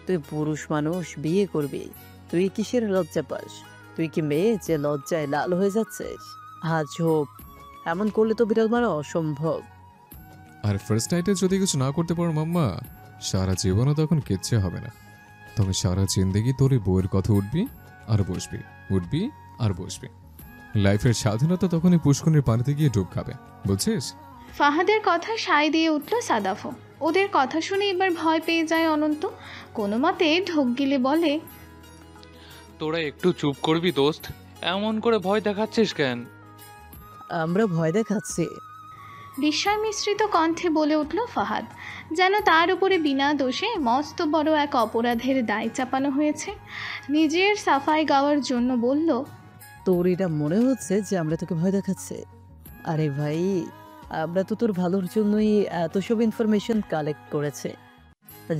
তুই পুরুষ মানুষ, বিয়ে করবি, তুই কিসের লজ্জা পাস? তুই কি মেয়ে যে লজ্জায় লাল হয়ে যাচ্ছিস? আজব, এমন করলে তো বিড়াল মারা অসম্ভব। আর ফার্স্ট নাইটে যদি কিছু না করতে পারো মাম্মা, সারা জীবনও তখন কিচ্ছু হবে না। তবে সারা জিন্দেগি তোর এই বউয়ের কথা উঠবি আর বসবি, উঠবি আর বসবি। লাইফের স্বাধীনতা তখনই পুষ্করণীর পানিতে গিয়ে ডুব খাবে, বুঝছিস? ফাহাদের কথা সায় দিয়ে উঠল সাদাফও। ওদের কথা শুনে এবার ভয় পেয়ে যায় অনন্ত। কোনো মতে ঢোক গিলে বলে, তোরা একটু চুপ করবি দোস্ত, এমন করে ভয় দেখাচ্ছিস কেন? আমরা ভয় দেখাচ্ছি? বিস্ময় মিশ্রিত কণ্ঠে বলে উঠল ফাহাদ, যেন তার উপরে বিনা দোষে মস্ত বড় এক অপরাধের দায় চাপানো হয়েছে। নিজের সাফাই গাওয়ার জন্য বলল, তোর এটা মনে হচ্ছে যে আমরা তোকে ভয় দেখাচ্ছি? আরে ভাই, আমরা তো তোর ভালোর জন্যই এত সব ইনফরমেশন কালেক্ট করেছে।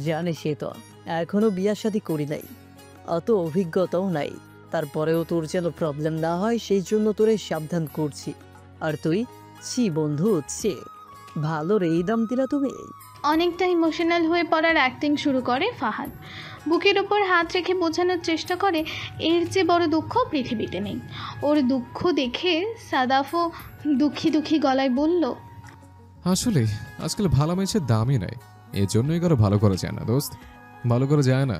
জানিসই তো, এখনো বিয়া শাদী করি নাই, অত অভিজ্ঞতাও নাই। তারপরেও তোর যেন প্রবলেম না হয় সেই জন্য তোরে সাবধান করছি। আর তুই, ছি বন্ধু, ছি, ভালোর এই দাম দিলা তুমি? অনেকটা ইমোশনাল হয়ে পড়ার অ্যাক্টিং শুরু করে ফাহাদ। বুকের ওপর হাত রেখে বোঝানোর চেষ্টা করে এর চেয়ে বড় দুঃখ পৃথিবীতে নেই। ওর দুঃখ দেখে সাদাফও দুঃখী দুঃখী গলায় বলল, আসলে আজকাল ভালো মানুষের দামই নাই, এর জন্যই কারো ভালো করা যায় না দোস্ত, ভালো করা যায় না।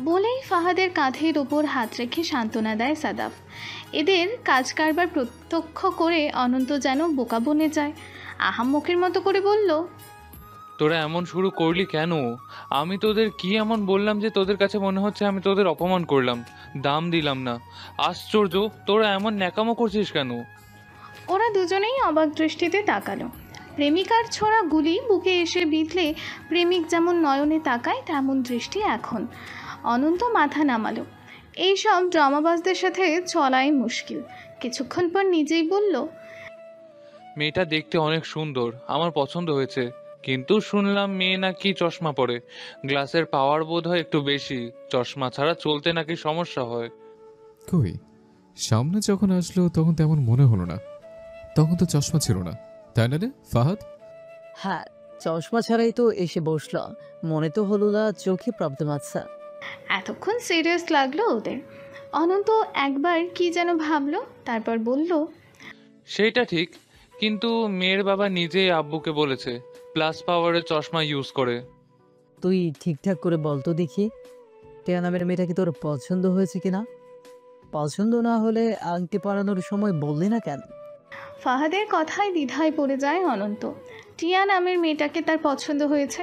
বলেই ফাহাদের কাঁধের ওপর হাত রেখে সান্ত্বনা দেয় সাদাফ। এদের কাজ কারবার প্রত্যক্ষ করে অনন্ত যেন বোকা বনে যায়। আহাম্মকের মতো করে বলল, তোরা এমন শুরু করলি কেন? আমি তোদের কি এমন বললাম যে তোদের কাছে মনে হচ্ছে আমি তোদের অপমান করলাম, দাম দিলাম না? আশ্চর্য, তোরা এমন ন্যাকামো করছিস কেন? ওরা দুজনেই অবাক দৃষ্টিতে তাকালো। প্রেমিকার ছোড়া গুলি বুকে এসে বিঁধলে প্রেমিক যেমন নয়নে তাকায় তেমন দৃষ্টি এখন। অনন্ত মাথা নামালো। এইসব ড্রামাবাজদের সাথে চলাই মুশকিল। কিছুক্ষণ পর নিজেই বলল, মেয়েটা দেখতে অনেক সুন্দর, আমার পছন্দ হয়েছে, কিন্তু শুনলাম মেয়ে নাকি চশমা পরে। গ্লাসের পাওয়ার বোধ হয় একটু বেশি, চশমা ছাড়া চলতে নাকি সমস্যা হয়। কই, সামনে যখন আসলো তখন তেমন মনে হলো না, তখন তো চশমা ছিল না, তাই না রে ফাহাদ? হ্যাঁ, চশমা ছাড়াই তো এসে বসলো, মনে তো হলো না চোখে প্রবলেম আছে। এতক্ষণ সিরিয়াস লাগলো ওদের। অনন্ত একবার কি যেন ভাবলো, তারপর বলল, সেইটা ঠিক, কিন্তু মেয়ের বাবা নিজেই আব্বুকে বলেছে প্লাস পাওয়ারের চশমা ইউজ করে। তুই ঠিকঠাক করে বলতো দেখি, টিয়া নামের মেয়েটা কি তোর পছন্দ হয়েছে কিনা? পছন্দ না হলে আংটি পরানোর সময় বললি না কেন? ফাহাদের কথায় দ্বিধায় পড়ে যায় অনন্ত। টিয়া নামের মেয়েটাকে তার পছন্দ হয়েছে,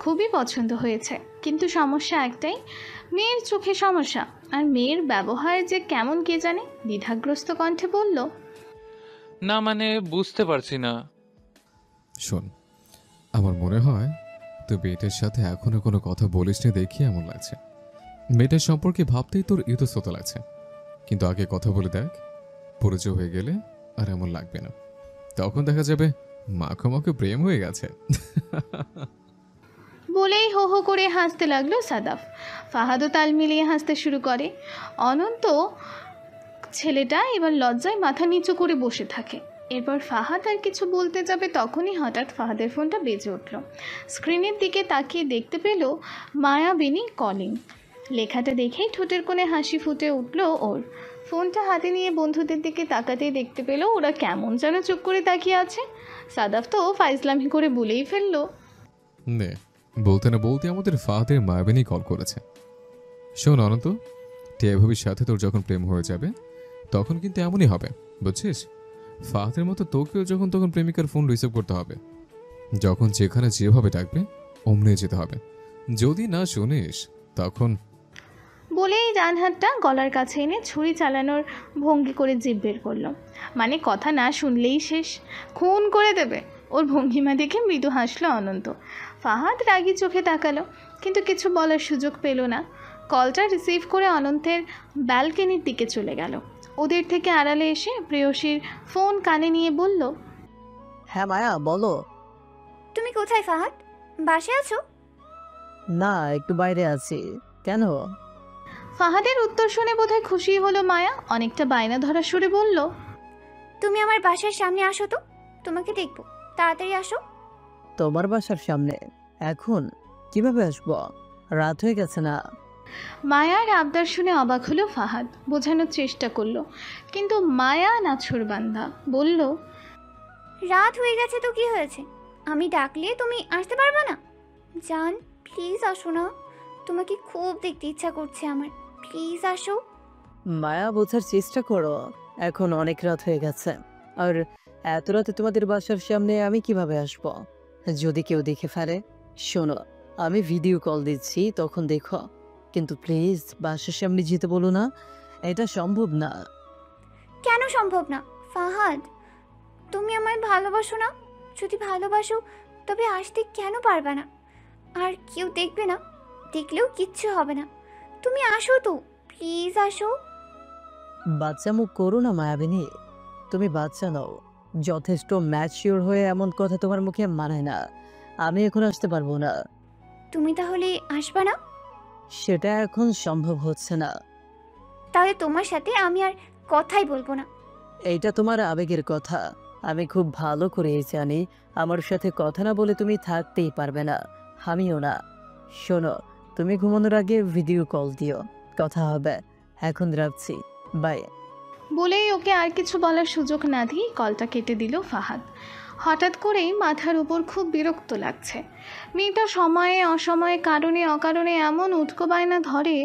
খুবই পছন্দ হয়েছে, কিন্তু সমস্যা একটাই, মেয়ের চোখে সমস্যা। আর মেয়ের ব্যবহার যে কেমন কে জানে। দ্বিধাগ্রস্ত কণ্ঠে বলল, না মানে বুঝতে পারছি না। শোন, আমার মনে হয় তুই মেয়েটার সাথে এখনো কোনো কথা বলিস নি দেখি এমন লাগছে। মেয়েটার সম্পর্কে ভাবতেই তোর ইতস্তত লাগছে, কিন্তু আগে কথা বলে দেখ, পরিচয় হয়ে গেলে আর এমন লাগবে না, তখন দেখা যাবে মাখো প্রেম হয়ে গেছে। বলেই হো হো করে হাসতে লাগলো সাদাফ। ফাহাদও তাল মিলিয়ে হাসতে শুরু করে। অনন্ত ছেলেটা এবার লজ্জায় মাথা নিচু করে বসে থাকে। এরপর ফাহাদ আর কিছু বলতে যাবে, তখনই হঠাৎ ফাহাদের ফোনটা বেজে উঠল। স্ক্রিনের দিকে তাকিয়ে দেখতে পেল মায়াবিনী কলিং। লেখাটা দেখেই ঠোঁটের কোণে হাসি ফুটে উঠল ওর। ফোনটা হাতে নিয়ে বন্ধুদের দিকে তাকাতেই দেখতে পেল ওরা কেমন যেন চুপ করে তাকিয়ে আছে। সাদাফ তো ফাইজলামি করে বলেই ফেললো, নে, বলতে না বলতে আমাদের ফাহাদের মায়াবিনী কল করেছে। শোন অনন্ত, টিয়া ভাবির সাথে তোর যখন প্রেম হয়ে যাবে তখন কিন্তু এমনই হবে, বুঝছিস? ফাহাদের মতো তোকেও যখন তখন প্রেমিকার ফোন রিসিভ করতে হবে, যখন যেখানে যেভাবে ডাকবে অমনে যেতে হবে। যদি না শুনিস তখন। বলেই ডান হাতটা গলার কাছে এনে ছুরি চালানোর ভঙ্গি করে জিভ বের করলো। মানে কথা না শুনলেই শেষ, খুন করে দেবে। ওর ভঙ্গিমা দেখে মৃদু হাসলো অনন্ত। ফাহাদ রাগী চোখে তাকালো, কিন্তু কিছু বলার সুযোগ পেল না। কলটা রিসিভ করে অনন্তের ব্যালকনির দিকে চলে গেল। ওদের থেকে আড়ালে এসে প্রেয়সীর ফোন কানে নিয়ে বলল, হ্যাঁ মায়া, বলো। তুমি কোথায় ফাহাদ? বাসে আছো? না, একটু বাইরে আছি। কেন? ফাহাদের উত্তর শুনে বোধহয় খুশি হলো মায়া। অনেকটা বায়না ধরা সুরে বলল, তুমি আমার বাসার সামনে আসো তো, তোমাকে দেখবো, তাড়াতাড়ি আসো। তোমার বাসার সামনে? এখন কিভাবে আসবো? রাত হয়ে গেছে না? মায়ার আবদার শুনে অবাক হলো ফাহাদ। বোঝানোর চেষ্টা করলো, কিন্তু মায়া নাছোড়বান্ধা বলল, রাত হয়ে গেছে তো কি হয়েছে? আমি ডাকলে তুমি আসতে পারবে না? জান, প্লিজ আসো না, তোমাকে খুব দেখতে ইচ্ছা করছে আমার, প্লিজ আসো। মায়া, বোঝার চেষ্টা করো, এখন অনেক রাত হয়ে গেছে। আর এত রাতে তোমাদের বাসার সামনে আমি কিভাবে আসবো? যদি কেউ দেখে ফেলে? শোনো, আমি ভিডিও কল দিচ্ছি, তখন দেখো, কিন্তু প্লিজ বাসার সামনে যেতে বলো না, এটা সম্ভব না। কেন সম্ভব না ফাহাদ? তুমি আমায় ভালোবাসো না? যদি ভালোবাসো তবে আসতে কেন পারবে না? আর কেউ দেখবে না, দেখলেও কিচ্ছু হবে না। তুমি আসো তো, প্লিজ আসো। বাচ্চামুখ করো না মায়াবিনী, তুমি বাচ্চা নও, যথেষ্ট ম্যাচিওর হয়ে এমন কথা তোমার মুখে মানায় না। আমি এখন আসতে পারবো না। তুমি তাহলে আসবে না? সেটা এখন সম্ভব হচ্ছে না। তাহলে তোমার সাথে আমি আর কথাই বলবো না। এইটা তোমার আবেগের কথা, আমি খুব ভালো করে জানি আমার সাথে কথা না বলে তুমি থাকতেই পারবে না, আমিও না। শোনো, তুমি ঘুমানোর আগে ভিডিও কল দিও, কথা হবে। এখন রাখছি, বাই। বলেই ওকে আর কিছু বলার সুযোগ না দিয়ে কলটা কেটে দিল ফাহাদ। হঠাৎ করেই মাথার উপর খুব বিরক্ত লাগছে। মেয়েটা সময়ে অসময়ে কারণে অকারণে এমন উটকো বায়না ধরে,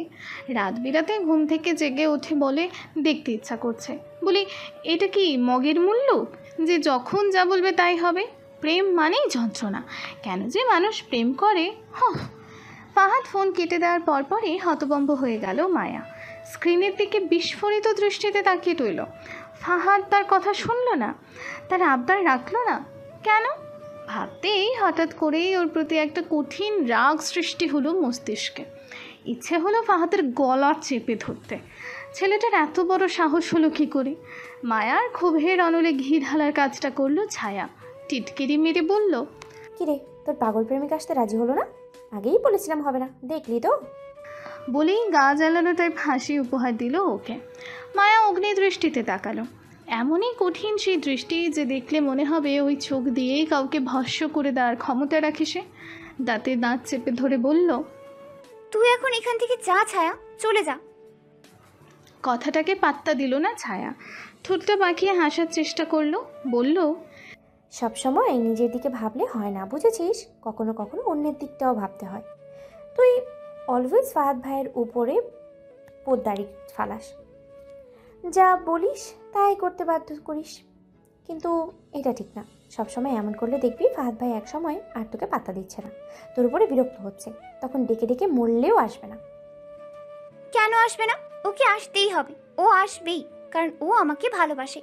রাত বিরাতে ঘুম থেকে জেগে উঠে বলে দেখতে ইচ্ছা করছে। বলি, এটা কি মগের মূল্য যে যখন যা বলবে তাই হবে? প্রেম মানেই যন্ত্রণা, কেন যে মানুষ প্রেম করে। ফাহাদ ফোন কেটে দেওয়ার পরপরই হতভম্ব হয়ে গেল মায়া। স্ক্রিনের দিকে বিস্ফোরিত দৃষ্টিতে তাকিয়ে রইল। ফাহাদ তার কথা শুনল না, তার আবদার রাখলো না। কেন? ভাবতেই হঠাৎ করেই ওর প্রতি একটা কঠিন রাগ সৃষ্টি হলো মস্তিষ্কে। ইচ্ছে হলো ফাহাদের গলা চেপে ধরতে। ছেলেটার এত বড় সাহস হলো কী করে? মায়ার ক্ষোভের অনলে ঘি ঢালার কাজটা করলো ছায়া। টিটকিরি মেরে বলল, কিরে, তোর পাগল প্রেমিক আসতে রাজি হলো না? আগেই বলেছিলাম হবে না, দেখলি তো। বলেই গা জ্বালানো টাইপ হাসি উপহার দিল ওকে। মায়া অগ্নি দৃষ্টিতে তাকালো, এমনই কঠিন সেই দৃষ্টি যে দেখলে মনে হবে ওই চোখ দিয়েই কাউকে ভস্ম করে দেওয়ার ক্ষমতা রাখে সে। দাঁতে দাঁত চেপে ধরে বলল, তুই এখন এখান থেকে যা ছায়া, চলে যা। কথাটাকে পাত্তা দিল না ছায়া, ঠোঁটটা বাঁকিয়ে হাসার চেষ্টা করলো, বলল, সবসময় নিজের দিকে ভাবলে হয় না, বুঝেছিস? কখনো কখনো অন্যের দিকটাও ভাবতে হয়। তুই অলওয়েজ ফাহাদ ভাইয়ের উপরে পোদ্দারি ফালাস, যা বলিস তাই করতে বাধ্য করিস, কিন্তু এটা ঠিক না। সবসময় এমন করলে দেখবি ফাহাদ ভাই এক সময় আর তোকে পাত্তা দিচ্ছে না, তোর উপরে বিরক্ত হচ্ছে, তখন ডেকে ডেকে মরলেও আসবে না। কেন আসবে না? ওকে আসতেই হবে, ও আসবেই, কারণ ও আমাকে ভালোবাসে।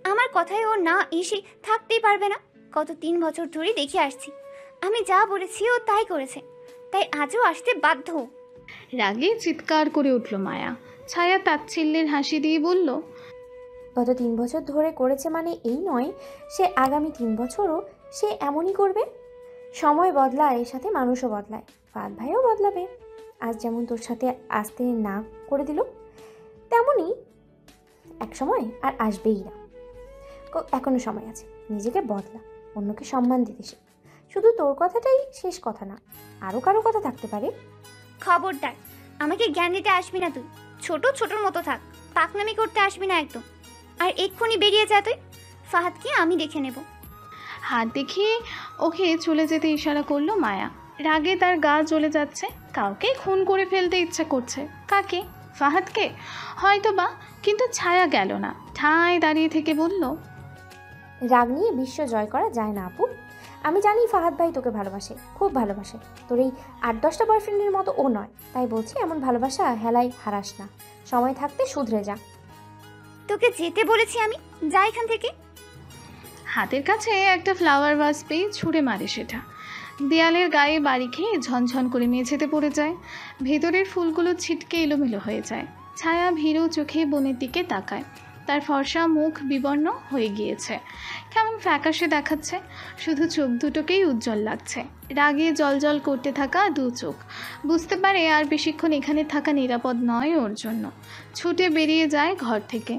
আমার কথায় ও না এসে থাকতেই পারবে না। গত 3 বছর ধরে দেখে আসছি, আমি যা বলেছি ও তাই করেছে, তাই আজও আসতে বাধ্য। রাগে চিৎকার করে উঠল মায়া। ছায়া তাচ্ছিল্যের হাসি দিয়ে বলল, গত 3 বছর ধরে করেছে মানে এই নয় সে আগামী 3 বছরও সে এমনই করবে। সময় বদলায়, এর সাথে মানুষও বদলায়, ফাহাদ ভাইও বদলাবে। আজ যেমন তোর সাথে আসতে না করে দিল, তেমনই এক সময় আর আসবেই না। এখনো সময় আছে, নিজেকে বদলা, অন্যকে সম্মান দিতে শেখ। শুধু তোর কথাটাই শেষ কথা না, আরও কারো কথা থাকতে পারে। খবরদার, আমাকে জ্ঞান দিতে আসবি না তুই। ছোট ছোটর মতো থাক, পাকনামি করতে আসবি না একদম। আর এক্ষুনি বেরিয়ে যা তুই, ফাহাদকে আমি দেখে নেব। হাত দেখিয়ে ওকে চলে যেতে ইশারা করলো মায়া। রাগে তার গা জ্বলে যাচ্ছে, কাউকে খুন করে ফেলতে ইচ্ছা করছে। কাকে? ফাহাদকে হয়তো বা, কিন্তু ছায়া গেল না, ঠায় দাঁড়িয়ে থেকে বলল, রাগ নিয়ে বিশ্ব জয় করা যায় না আপু। আমি জানি ফাহাদ ভাই তোকে ভালোবাসে, খুব ভালোবাসে। তোর এই 8-10টা বয়ফ্রেন্ডের মতো ও নয়, তাই বলছি এমন ভালোবাসা হেলাই হারাস না, সময় থাকতে শুধরে যা। তোকে যেতে বলেছি আমি, যা এখান থেকে। হাতের কাছে একটা ফ্লাওয়ার ভাস পেয়ে ছুঁড়ে মারে সেটা। দেয়ালের গায়ে বাড়ি খেয়ে ঝনঝন করে মেঝেতে পড়ে যায়। ভেতরের ফুলগুলো ছিটকে এলোমেলো হয়ে যায়। ছায়া ভীরু চোখে বোনের দিকে তাকায়। তার ফর্সা মুখ বিবর্ণ হয়ে গিয়েছে, কেমন ফ্যাকাশে দেখাচ্ছে। শুধু চোখ দুটোকেই উজ্জ্বল লাগছে, রাগে জলজল করতে থাকা 2 চোখ। বুঝতে পারে আর বেশিক্ষণ এখানে থাকা নিরাপদ নয় ওর জন্য। ছুটে বেরিয়ে যায় ঘর থেকে।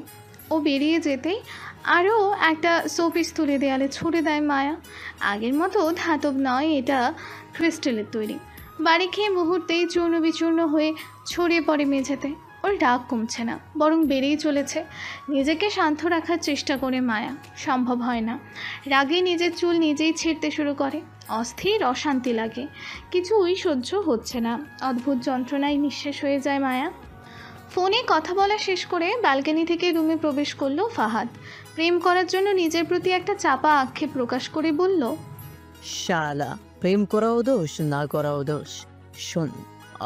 ও বেরিয়ে যেতেই আরও একটা শোপিস তুলে দেয়ালে ছুঁড়ে দেয় মায়া। আগের মতো ধাতব নয়, এটা ক্রিস্টালের তৈরি। বাড়ি খেয়ে মুহূর্তেই চূর্ণ বিচূর্ণ হয়ে ছড়িয়ে পড়ে মেঝেতে। ওর রাগ কমছে না, বরং বেড়েই চলেছে। নিজেকে শান্ত রাখার চেষ্টা করে মায়া, সম্ভব হয় না। রাগে নিজের চুল নিজেই ছিঁড়তে শুরু করে। অস্থির অশান্তি লাগে, কিছুই সহ্য হচ্ছে না। অদ্ভুত যন্ত্রণায় নিঃশেষ হয়ে যায় মায়া। ফোনে কথা বলা শেষ করে ব্যালকনি থেকে রুমে প্রবেশ করলো ফাহাদ। প্রেম করার জন্য নিজের প্রতি একটা চাপা আক্ষেপ প্রকাশ করে বলল, শালা প্রেম করাও দোষ, না করাও দোষ। শোন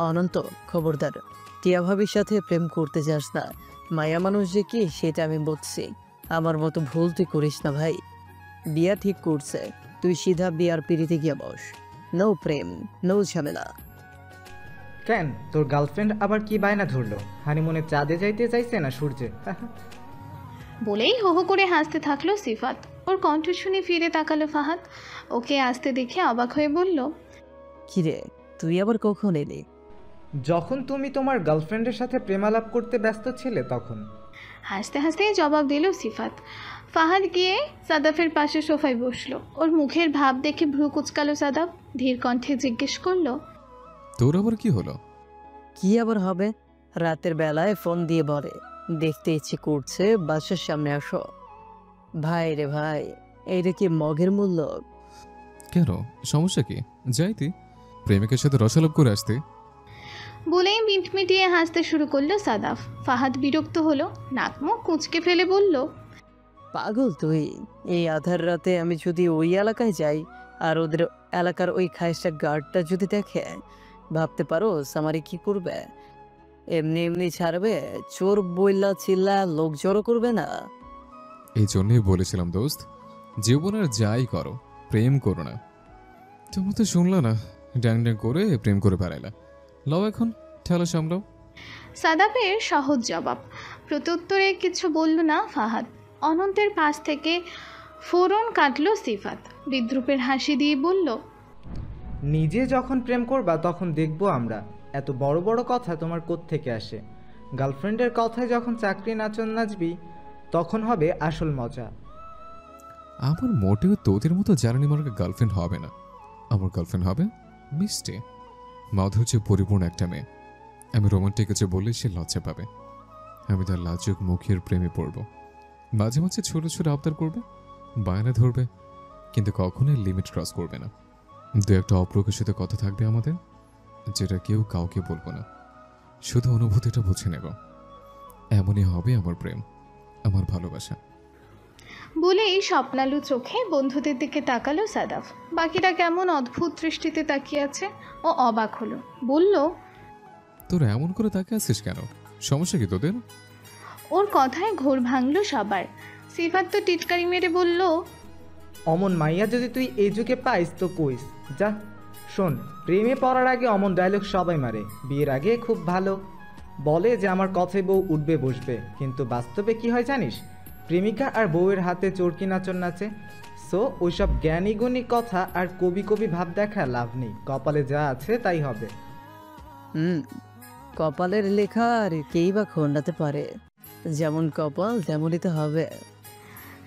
অনন্ত, খবরদার টিয়া ভাবির সাথে প্রেম করতে যাস না। মায়া মানুষ যে কি সেটা আমি বুঝছি। আমার মতো ভুল তুই করিস না ভাই। বিয়া ঠিক করছে, তুই সিধা বিয়ার পিড়িতে গিয়ে বস। নো প্রেম, নো ঝামেলা। কেন, তোর গার্লফ্রেন্ড আবার কি বায়না ধরলো? হানিমুনে চাঁদে যাইতে চাইছে না সূর্যে? বলেই হো হো করে হাসতে থাকলো সিফাত। ওর কণ্ঠ শুনে ফিরে তাকালো ফাহাদ। ওকে আসতে দেখে অবাক হয়ে বলল, কিরে তুই আবার কখন এলি? যখন তুমি তোমার গার্লফ্রেন্ডের সাথে প্রেমালাপ করতে ব্যস্ত ছিলে তখন। হাসতে হাসতেই জবাব দিল সিফাত। ফাহাদ গিয়ে সাদাফের পাশে সোফায় বসলো। ওর মুখের ভাব দেখে ভ্রু কুচকালো সাদাফ। ধীর কণ্ঠে জিজ্ঞেস করলো, তোর আবার কি হলো? কি আবার হবে? রাতের বেলায় ফোন দিয়ে বলে দেখতে ইচ্ছে করছে, বাসার সামনে আসো। ভাই রে ভাই, এইটা কি মগের মূল্য? কেন, সমস্যা কি? যাইতি প্রেমিকের সাথে রসালাপ করে আসতে। বলেই মিটমিটিয়ে হাসতে শুরু করলো সাদাফ। ফাহাদ বিরক্ত হলো, নাক মুখ কুঁচকে ফেলে বলল, পাগল তুই? এই আধার রাতে আমি যদি ওই এলাকায় যাই আর ওদের এলাকার ওই খাইসা গার্ডটা যদি দেখে, ভাবতে পারো আমারে কি করবে? এমনি এমনি ছাড়বে? চোর বইলা চিল্লা লোক জড়ো করবে না? এই জন্যই বলেছিলাম দোস্ত, জীবনের যাই করো প্রেম করো না। তুমি তো শুনলা না, ড্যাং ড্যাং করে প্রেম করে বেড়াইলা। লও এখন ঠেলা সামলাও। সাদাফের সহজ জবাব। প্রত্যুত্তরে কিছু বলল না ফাহাদ। অনন্তের পাশ থেকে ফোরন কাটল সিফাত। বিদ্রুপের হাসি দিয়ে বলল, নিজে যখন প্রেম করবা তখন দেখবো আমরা এত বড় বড় কথা তোমার কোত্থেকে আসে। গার্লফ্রেন্ডের কথায় যখন চাকরি নাচন নাচবি তখন হবে আসল মজা। আমার মোটেও তোদের মতো জার্নি মার্কা গার্লফ্রেন্ড হবে না। আমার গার্লফ্রেন্ড হবে মিষ্টি, মাধুর্য পরিপূর্ণ একটা মেয়ে। আমি রোমান্টিক কিছু বললে সে লজ্জা পাবে। আমি তার লাজুক মুখের প্রেমে পড়ব। মাঝে মাঝে ছোট ছোট আবদার করবে, বায়না ধরবে, কিন্তু কখনোই লিমিট ক্রস করবে না। দু একটা অপ্রকাশিত কথা থাকবে আমাদের, যেটা কেউ কাউকে বলবো না, শুধু অনুভূতিটা বুঝে নেব। এমনই হবে আমার প্রেম, আমার ভালোবাসা। বলেই স্বপ্নালু চোখে বন্ধুদের দিকে তাকালো সাদাফ। বাকিরা কেমন অদ্ভুত দৃষ্টিতে তাকিয়ে আছে। ও অবাক হলো, বলল, তোর এমন করে তাকিয়ে আছিস কেন? সমস্যা কি তোদের? ওর কথায় ঘোর ভাঙল সবার। সিফাত তো টিটকারি মেরে বলল, অমন মাইয়া যদি তুই এই যুগে পাইস তো কইস যা। শোন, প্রেমে পড়ার আগে অমন ডায়লগ সবাই মারে, বিয়ের আগে খুব ভালো বলে যে আমার কথায় বউ উঠবে বসবে, কিন্তু বাস্তবে কি হয় জানিস? প্রেমিকা আর বউয়ের হাতে চরকি নাচন নাচে। সো ওইসব জ্ঞানী গুণী কথা আর কবি কবি ভাব দেখা লাভ নেই। কপালে যা আছে তাই হবে। কপালের লেখা আর কেই বা খণ্ডাতে পারে? যেমন কপাল তেমনই তো হবে।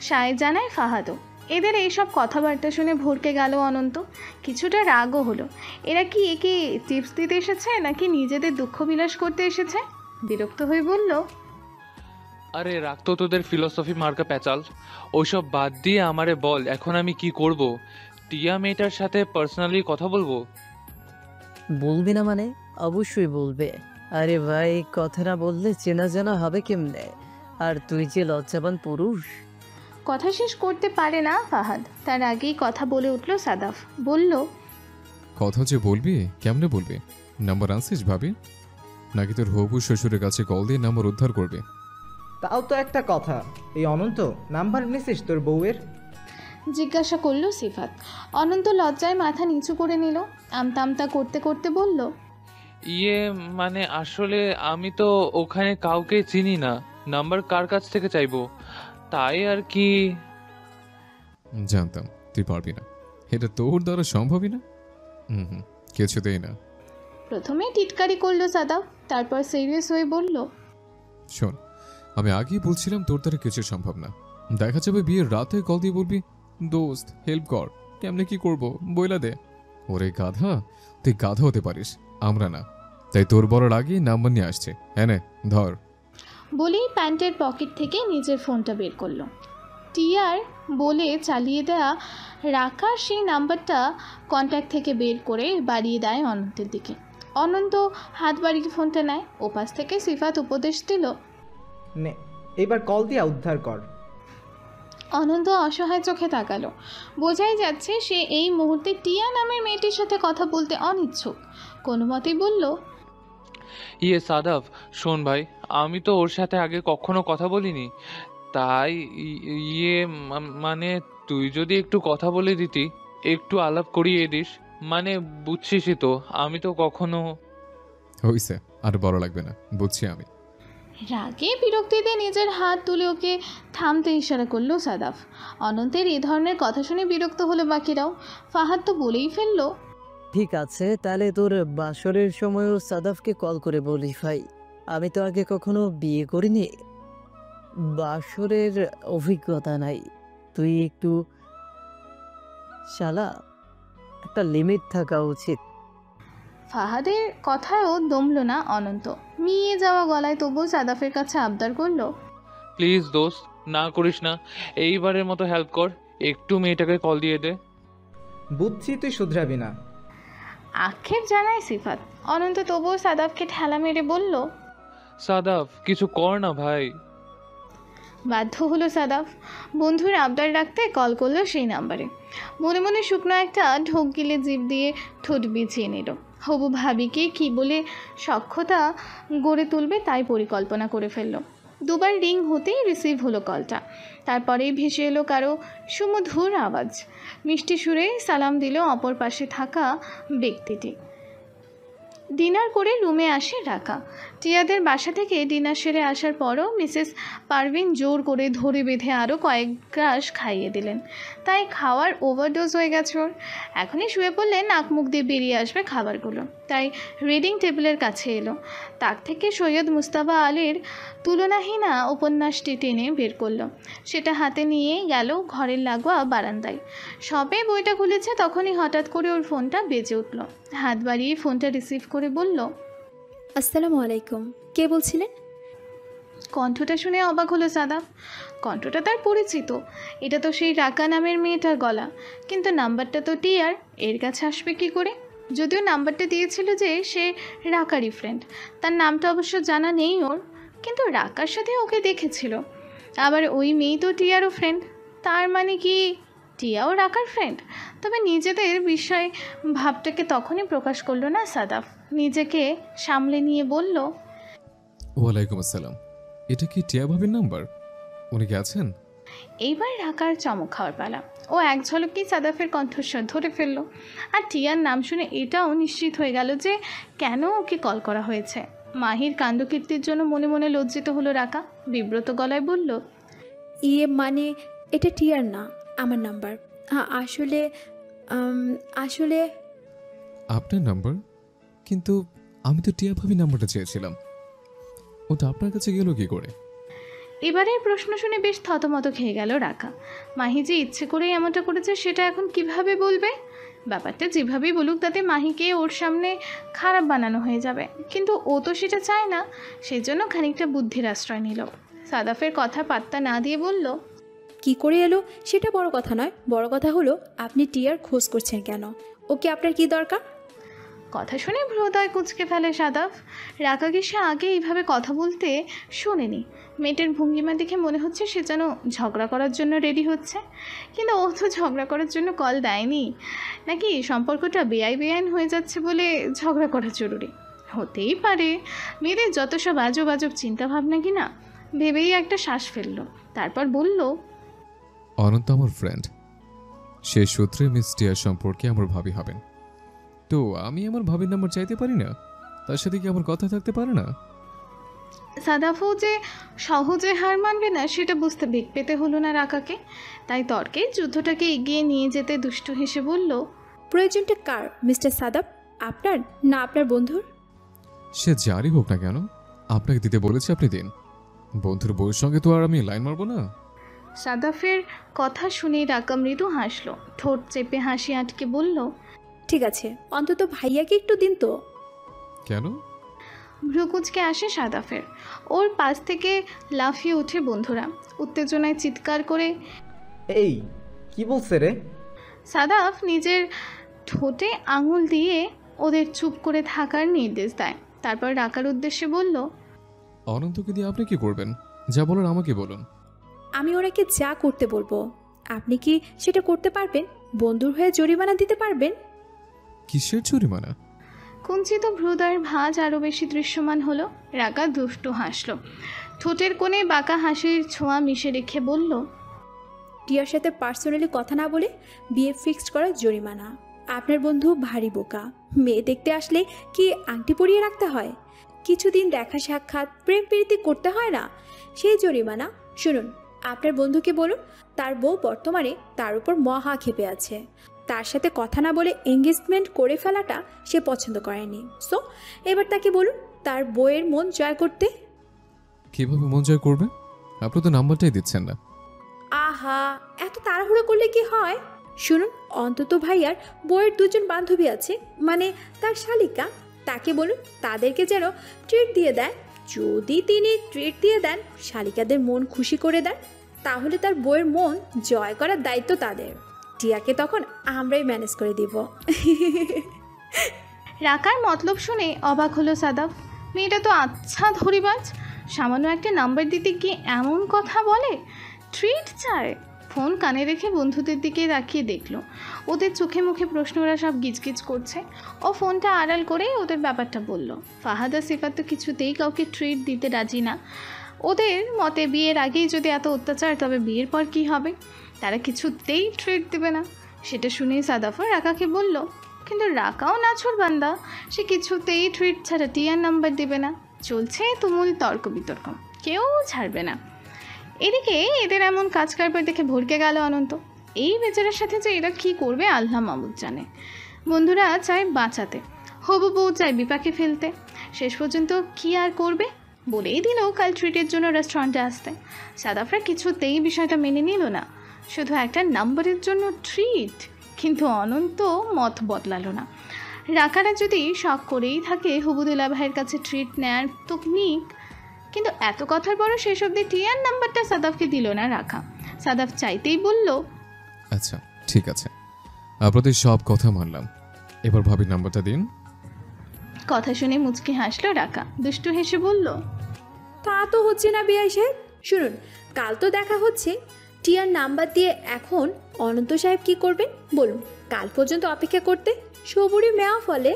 সায় জানায় ফাহাদও। এদের এইসব কথাবার্তা শুনে ভরকে গেল অনন্ত। কিছুটা রাগও হলো। এরা কি একে টিপস দিতে এসেছে নাকি নিজেদের দুঃখ বিলাস করতে এসেছে? বিরক্ত হয়ে বলল, আরে রাখতো তোদের ফিলোসফি মার্কা প্যাচাল। ওইসব বাদ দিয়ে আমারে বল এখন আমি কি করব? টিয়া মেয়েটার সাথে পার্সোনালি কথা বলবো? বলবি না মানে? অবশ্যই বলবে। আরে ভাই, কথা না বললে চেনা জানা হবে কেমনে? আর তুই যে লজ্জাবান পুরুষ। কথা শেষ করতে পারে না ফাহাদ, তার আগেই কথা বলে উঠল সাদাফ। বলল, কথা যে বলবি কেমনে বলবি? নাম্বার আনছিস ভাবি, নাকি তোর হবু শ্বশুরের কাছে কল দিয়ে নাম্বার উদ্ধার করবে? তাও তো একটা কথা। এই অনন্ত, নাম্বার নিছিস তোর বউয়ের? জিজ্ঞাসা করল সিফাত। অনন্ত লজ্জায় মাথা নিচু করে নিল। আমতা আমতা করতে করতে বলল, মানে আসলে আমি তো ওখানে কাউকে চিনি না, নাম্বার কার কাছ থেকে চাইবো, তাই আর কি। জানতাম তুই পারবি না, এটা তোর দ্বারা সম্ভবই না। কিছুতেই না। প্রথমে টিটকারি করলো সাদাফ, তারপর সিরিয়াস হয়ে বলল, শোন, আমি আগেই বলছিলাম তোর দ্বারা কিছু সম্ভব না। দেখা যাবে বিয়ের রাতে কল দিয়ে বলবি দোস্ত হেল্প কর, কেমনে কি করব বইলা দে। ওরে গাধা, তুই গাধা হতে পারিস, আমরা না। তাই তোর বলার আগেই নাম্বার নিয়ে আসছে। হ্যাঁ ধর। বলেই প্যান্টের পকেট থেকে নিজের ফোনটা বের করলো। টিয়ার বলে চালিয়ে দেয়া রাখার সেই নাম্বারটা কন্ট্যাক্ট থেকে বের করে বাড়িয়ে দেয় অনন্তের দিকে। অনন্ত হাত বাড়িয়ে ফোনটা নেয়। ওপাশ থেকে সিফাত উপদেশ দিল, নে, এবার কল দিয়া উদ্ধার কর। অনন্ত অসহায় চোখে তাকালো। বোঝাই যাচ্ছে সে এই মুহূর্তে টিয়া নামের মেয়েটির সাথে কথা বলতে অনিচ্ছুক। কোনো মতেই বলল, সাদাফ, শোন ভাই, আমি তো ওর সাথে আগে কখনো কথা বলিনি, তাই মানে তুই যদি একটু কথা বলে দিতি, একটু আলাপ করিয়ে দিস, মানে বুঝছিসই তো, আমি তো কখনো। হইছে, আর বড় লাগবে না, বুঝছি আমি। রাগে বিরক্তিতে নিজের হাত তুলে ওকে থামতে ইশারা করলো সাদাফ। অনন্তের এই ধরনের কথা শুনে বিরক্ত হলো বাকিরাও। ফাহাদ তো বলেই ফেললো, ঠিক আছে, তাহলে তোর বাসরের সময়ও সাদাফকে কল করে বলি ভাই, আমি তো আগে কখনো বিয়ে করিনি, বাসরের অভিজ্ঞতা নাই। তুই একটু শালা, একটা লিমিট থাকা উচিত। ফাহাদের কথায়ও দমল না অনন্ত। মিয়ে যাওয়া গলায় তবু সাদাফের কাছে আবদার করলো, প্লিজ দোস্ত, না করিস না, এইবারের মতো হেল্প কর, একটু মেয়েটাকে কল দিয়ে দে। বুঝছি তুই শুধরাবি না। আক্ষেপ জানায় সিফাত। অনন্ত তবুও সাদাফকে ঠেলা মেরে বলল, সাদাফ, কিছু কর না ভাই। বাধ্য হলো সাদাফ। বন্ধুর আবদার রাখতে কল করলো সেই নাম্বারে। মনে মনে শুকনো একটা ঢোক গিলে জিভ দিয়ে ঠোঁট বিছিয়ে নিল। হবু ভাবিকে কি বলে সখ্যতা গড়ে তুলবে তাই পরিকল্পনা করে ফেলল। দুবার রিং হতেই রিসিভ হলো কলটা। তারপরেই ভেসে এলো কারো সুমধুর আওয়াজ। মিষ্টি সুরে সালাম দিল অপর পাশে থাকা ব্যক্তিটি। ডিনার করে রুমে আসে রাকা। টিয়াদের বাসা থেকে ডিনার সেরে আসার পরও মিসেস পারভিন জোর করে ধরে বেঁধে আরও কয়েক গ্রাস খাইয়ে দিলেন। তাই খাওয়ার ওভারডোজ হয়ে গেছে ওর। এখনই শুয়ে পড়লে নাক মুখ দিয়ে বেরিয়ে আসবে খাবারগুলো। তাই রিডিং টেবিলের কাছে এলো। তাক থেকে সৈয়দ মুস্তাফা আলীর তুলনাহীনা উপন্যাসটি টেনে বের করলো। সেটা হাতে নিয়ে গেল ঘরের লাগোয়া বারান্দায়। সবে বইটা খুলেছে তখনই হঠাৎ করে ওর ফোনটা বেজে উঠল। হাত বাড়িয়ে ফোনটা রিসিভ করে বলল, আসসালামু আলাইকুম, কে বলছিলেন? কণ্ঠটা শুনে অবাক হলো সাদাফ। কণ্ঠটা তার পরিচিত, এটা তো সেই রাকা নামের মেয়েটার গলা। কিন্তু নাম্বারটা তো টিয়ার, এর কাছে আসবে কী করে? যদিও নাম্বারটা দিয়েছিল যে সে রাকারই ফ্রেন্ড, তার নামটা অবশ্য জানা নেই ওর, কিন্তু রাকার সাথে ওকে দেখেছিল। আবার ওই মেয়ে তো টিয়ারও ফ্রেন্ড, তার মানে কি টিয়াও রাকার ফ্রেন্ড? তবে নিজেদের বিষয় ভাবটাকে তখনই প্রকাশ করলো না সাদাফ। নিজেকে সামলে নিয়ে বলল, ওয়ালাইকুম আসসালাম, এটা কি টিয়া ভাবির নাম্বার? উনি কি আছেন? এইবার রাকার চমক খাওয়ার পালা। ও এক ঝলকেই সাদাফের কণ্ঠস্বর ধরে ফেললো। আর টিয়ার নাম শুনে এটাও নিশ্চিত হয়ে গেল যে কেন ওকে কল করা হয়েছে। মাহির কাণ্ডকীর্তির জন্য মনে মনে লজ্জিত হলো রাকা। বিব্রত গলায় বলল, মানে এটা টিয়ার না, আমার নাম্বার। আসলে আসলে আপনার নাম্বার? কিন্তু আমি তো টিয়া ভাবি নাম্বারটা চেয়েছিলাম, ওটা আপনার কাছে গেল কি করে? এবারের প্রশ্ন শুনে বেশ থতমত খেয়ে গেল রাকা। মাহি যে ইচ্ছে করেই এমনটা করেছে সেটা এখন কিভাবে বলবে? ব্যাপারটা যেভাবেই বলুক তাতে মাহিকে ওর সামনে খারাপ বানানো হয়ে যাবে, কিন্তু ও তো সেটা চায় না। সেই জন্য খানিকটা বুদ্ধির আশ্রয় নিল। সাদাফের কথা পাত্তা না দিয়ে বলল, কি করে এলো সেটা বড় কথা নয়, বড় কথা হলো আপনি টিয়ার খোঁজ করছেন কেন? ওকে আপনার কি দরকার? কথা শুনে ভ্রুদয় কুঁচকে ফেলে সাদাফ। রাকাকে সে আগে এইভাবে কথা বলতে শোনেনি। মেয়েটার ভঙ্গিমা দেখে মনে হচ্ছে সে যেন ঝগড়া করার জন্য রেডি হচ্ছে। কিন্তু ও তো ঝগড়া করার জন্য কল দেয়নি, নাকি সম্পর্কটা বেআইন হয়ে যাচ্ছে বলে ঝগড়া করা জরুরি? হতেই পারে। মেয়েদের যত সব আজব আজব চিন্তাভাবনা কি না, ভেবেই একটা শ্বাস ফেললো। তারপর বলল, অনন্ত আমার ফ্রেন্ড, সে সূত্রে মিস টিয়ার সম্পর্কে আমার ভাবি হবেন। তো আমি আমার ভাবির নাম্বার চাইতে পারি না? তার সাথে কি আমার কথা থাকতে পারে না? সাদাফও যে সহজে হার মানবে না সেটা বুঝতে বেগ পেতে হলো না রাকাকে। তাই তর্কে যুদ্ধটাকে এগিয়ে নিয়ে যেতে দুষ্টু হেসে বলল, প্রয়োজনটা কার মিস্টার সাদাব, আপনার না আপনার বন্ধুর? সে যারই হোক না কেন, আপনাকে দিতে বলেছে আপনি দিন। বন্ধুর বউয়ের সঙ্গে তো আর আমি লাইন মারবো না। সাদাফের কথা শুনেই রাকা মৃদু হাসলো। ঠোঁট চেপে হাসি আটকে বলল, ঠিক আছে, অন্তত ভাইয়াকে একটু দিন তো। কেন? ভ্রুকুচকে আসে সাদাফের। ওর পাশ থেকে লাফিয়ে ওঠে বন্ধুরা। উত্তেজনায় চিৎকার করে, এই কি বলছে রে? সাদাফ নিজের ঠোঁটে আঙুল দিয়ে ওদের চুপ করে থাকার নির্দেশ দেয়। তারপর রাকার উদ্দেশ্যে বলল, অনন্তকে দিয়ে আপনি কি করবেন? যা বলার আমাকে বলুন। আমি ওনাকে যা করতে বলবো আপনি কি সেটা করতে পারবেন? বন্ধুর হয়ে জরিমানা দিতে পারবেন? কিসের জরিমানা? কুঞ্চিত ভ্রুদার ভাঁজ আরও বেশি দৃশ্যমান হলো। রাকা দুষ্টু হাসল, ঠোঁটের কোণে বাঁকা হাসির ছোঁয়া মিশে রেখে বলল, টিয়ার সাথে পার্সোনালি কথা না বলে বিয়ে ফিক্সড করার জরিমানা। আপনার বন্ধু ভারী বোকা। মেয়ে দেখতে আসলে কি আংটি পরিয়ে রাখতে হয়? কিছুদিন দেখা সাক্ষাৎ প্রেম প্রীতি করতে হয় না? সেই জরিমানা। শুনুন, আপনার বন্ধুকে বলুন তার বউ বর্তমানে তার উপর মহা ক্ষেপে আছে। তার সাথে কথা না বলে এঙ্গেজমেন্ট করে ফেলাটা সে পছন্দ করেনি। সো এবার তাকে বলুন তার বউয়ের মন জয় করতে। কিভাবে মন জয় করবে? আপনি তো নাম্বারটাই দিচ্ছেন না। আহা, এত তাড়াহুড়ো করলে কি হয়? শুনুন, অন্তত ভাইয়ার বউয়ের দুজন বান্ধবী আছে, মানে তার শালিকা। তাকে বলুন তাদেরকে যেন ট্রিট দিয়ে দেয়। যদি তিনি ট্রিট দিয়ে দেন, শালিকাদের মন খুশি করে দেন, তাহলে তার বউয়ের মন জয় করার দায়িত্ব তাদের। টিয়াকে তখন আমরাই ম্যানেজ করে দিব। রাকার মতলব শুনে অবাক হলো সাদাফ। মেয়েটা তো আচ্ছা ধরিবাজ, সামান্য একটা নাম্বার দিতে গিয়ে এমন কথা বলে, ট্রিট চায়। ফোন কানে রেখে বন্ধুদের দিকে তাকিয়ে দেখলো ওদের চোখে মুখে প্রশ্ন, ওরা সব গিজগিজ করছে। ও ফোনটা আড়াল করে ওদের ব্যাপারটা বলল। ফাহাদা সিফাত তো কিছুতেই কাউকে ট্রিট দিতে রাজি না। ওদের মতে বিয়ের আগেই যদি এত অত্যাচার, তবে বিয়ের পর কি হবে? তারা কিছুতেই ট্রিট দেবে না। সেটা শুনেই সাদাফা রাকাকে বলল, কিন্তু রাকাও নাছর বান্দা, সে কিছুতেই ট্রিট ছাড়া টিয়ার নাম্বার দেবে না। চলছে তুমুল তর্ক বিতর্ক, কেউ ছাড়বে না। এদিকে এদের এমন কাজ কারবার দেখে ভরকে গেল অনন্ত। এই বেচারার সাথে যে এরা কী করবে আল্লাহ মাবুদ জানে। বন্ধুরা চায় বাঁচাতে, হবু বউ চায় বিপাকে ফেলতে। শেষ পর্যন্ত কি আর করবে, বলেই দিল কাল ট্রিটের জন্য রেস্টুরেন্টে আসতে। সাদাফরা কিছুতেই বিষয়টা মেনে নিল না, শুধু একটা নাম্বারের জন্য ট্রিট। কিন্তু অনন্ত মত বদলালো না। রাকারা যদি শখ করেই থাকে হুবুদুল্লা ভাইয়ের কাছে ট্রিট নেয়ার তো নিক, কিন্তু এত কথার পরও শেষ অবধি টিয়ার নাম্বারটা সাদাফকে দিল না রাখা। সাদাফ চাইতেই বলল, আচ্ছা ঠিক আছে, আপনাদের সব কথা মানলাম, এবার ভাবির নাম্বারটা দিন। কথা শুনে মুচকি হাসলো রাকা, দুষ্টু হেসে বলল, তা তো হচ্ছে না বিআই সাহেব। শুনুন, কাল তো দেখা হচ্ছে, টিয়ার নাম্বার দিয়ে এখন অনন্ত সাহেব কি করবেন বলুন? কাল পর্যন্ত অপেক্ষা করতে সবুরি মেয়া ফলে।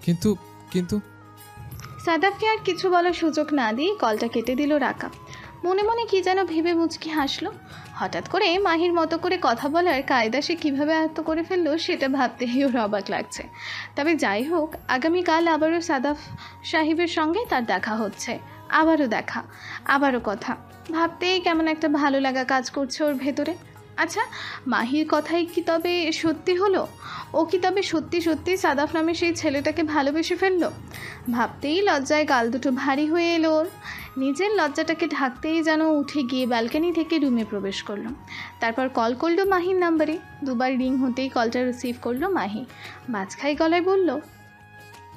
কিন্তু কিন্তু সাদাফকে আর কিছু বলার সুযোগ না দিয়ে কলটা কেটে দিল রাকা। মনে মনে কি যেন ভেবে মুচকি হাসলো। হঠাৎ করে মাহির মতো করে কথা বলার কায়দা সে কীভাবে আয়ত্ত করে ফেললো সেটা ভাবতেই ওর অবাক লাগছে। তবে যাই হোক, আগামীকাল আবারও সাদাফ সাহেবের সঙ্গে তার দেখা হচ্ছে। আবারও দেখা, আবারও কথা, ভাবতেই কেমন একটা ভালো লাগা কাজ করছে ওর ভেতরে। আচ্ছা, মাহির কথাই কি তবে সত্যি হলো? ও কি তবে সত্যি সত্যি সাদাফ নামে সেই ছেলেটাকে ভালোবেসে ফেললো? ভাবতেই লজ্জায় গাল দুটো ভারী হয়ে এলো ওর। নিজের লজ্জাটাকে ঢাকতেই যেন উঠে গিয়ে ব্যালকনি থেকে রুমে প্রবেশ করলো। তারপর কল করলো মাহির নাম্বারে। দুবার রিং হতেই কলটা রিসিভ করলো মাহি। মাঝখাই গলায় বলল,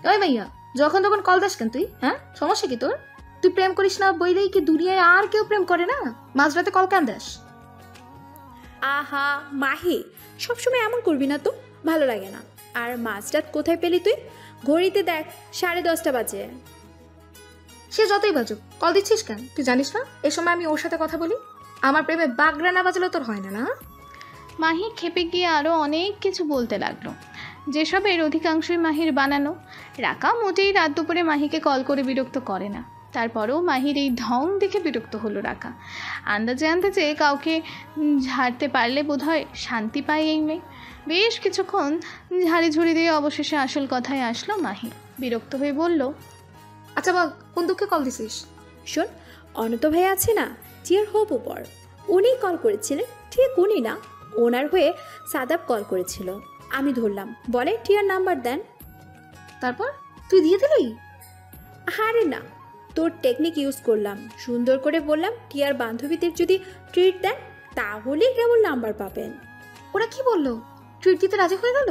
ওই ভাইয়া, যখন তখন কল দাস কেন তুই? হ্যাঁ, সমস্যা কি তোর? তুই প্রেম করিস না বইলেই কি দুনিয়ায় আর কেউ প্রেম করে না? মাঝরাতে কল কেন দাস? আহা মাহি, সবসময় এমন করবি না তো, ভালো লাগে না। আর মাঝরাত কোথায় পেলি তুই? ঘড়িতে দেখ 10:30 বাজে। সে যতই বাজুক, কল দিচ্ছিস কেন? তুই জানিস না এ সময় আমি ওর সাথে কথা বলি? আমার প্রেমে বাগড়া না বাজলে তোর হয় না না? মাহি খেপে গিয়ে আরও অনেক কিছু বলতে লাগলো, যেসবের অধিকাংশই মাহির বানানো। রাকা মোটেই রাত দুপুরে মাহিকে কল করে বিরক্ত করে না। তারপরেও মাহির এই ঢং দেখে বিরক্ত হলো রাকা। আন্দাজে আন্দাজে কাউকে ঝাড়তে পারলে বোধহয় শান্তি পায় এই মেয়ে। বেশ কিছুক্ষণ ঝাড়ি ঝুড়ি দিয়ে অবশেষে আসল কথায় আসলো মাহি। বিরক্ত হয়ে বলল, আচ্ছা বল, কোন দুঃখে কল দিছিস? শোন, অনন্ত ভাই আছে না, টিয়ার হবু বর, উনি কল করেছিলেন। ঠিক উনি না, ওনার হয়ে সাদাব কল করেছিল। আমি ধরলাম, বলে টিয়ার নাম্বার দেন। তারপর তুই দিয়ে দিলি? আরে না, তোর টেকনিক ইউজ করলাম। সুন্দর করে বললাম টিয়ার বান্ধবীদের যদি ট্রিট দেন তাহলেই কেবল নাম্বার পাবেন। ওরা কি বললো? ট্রিট দিতে রাজি হয়ে গেল?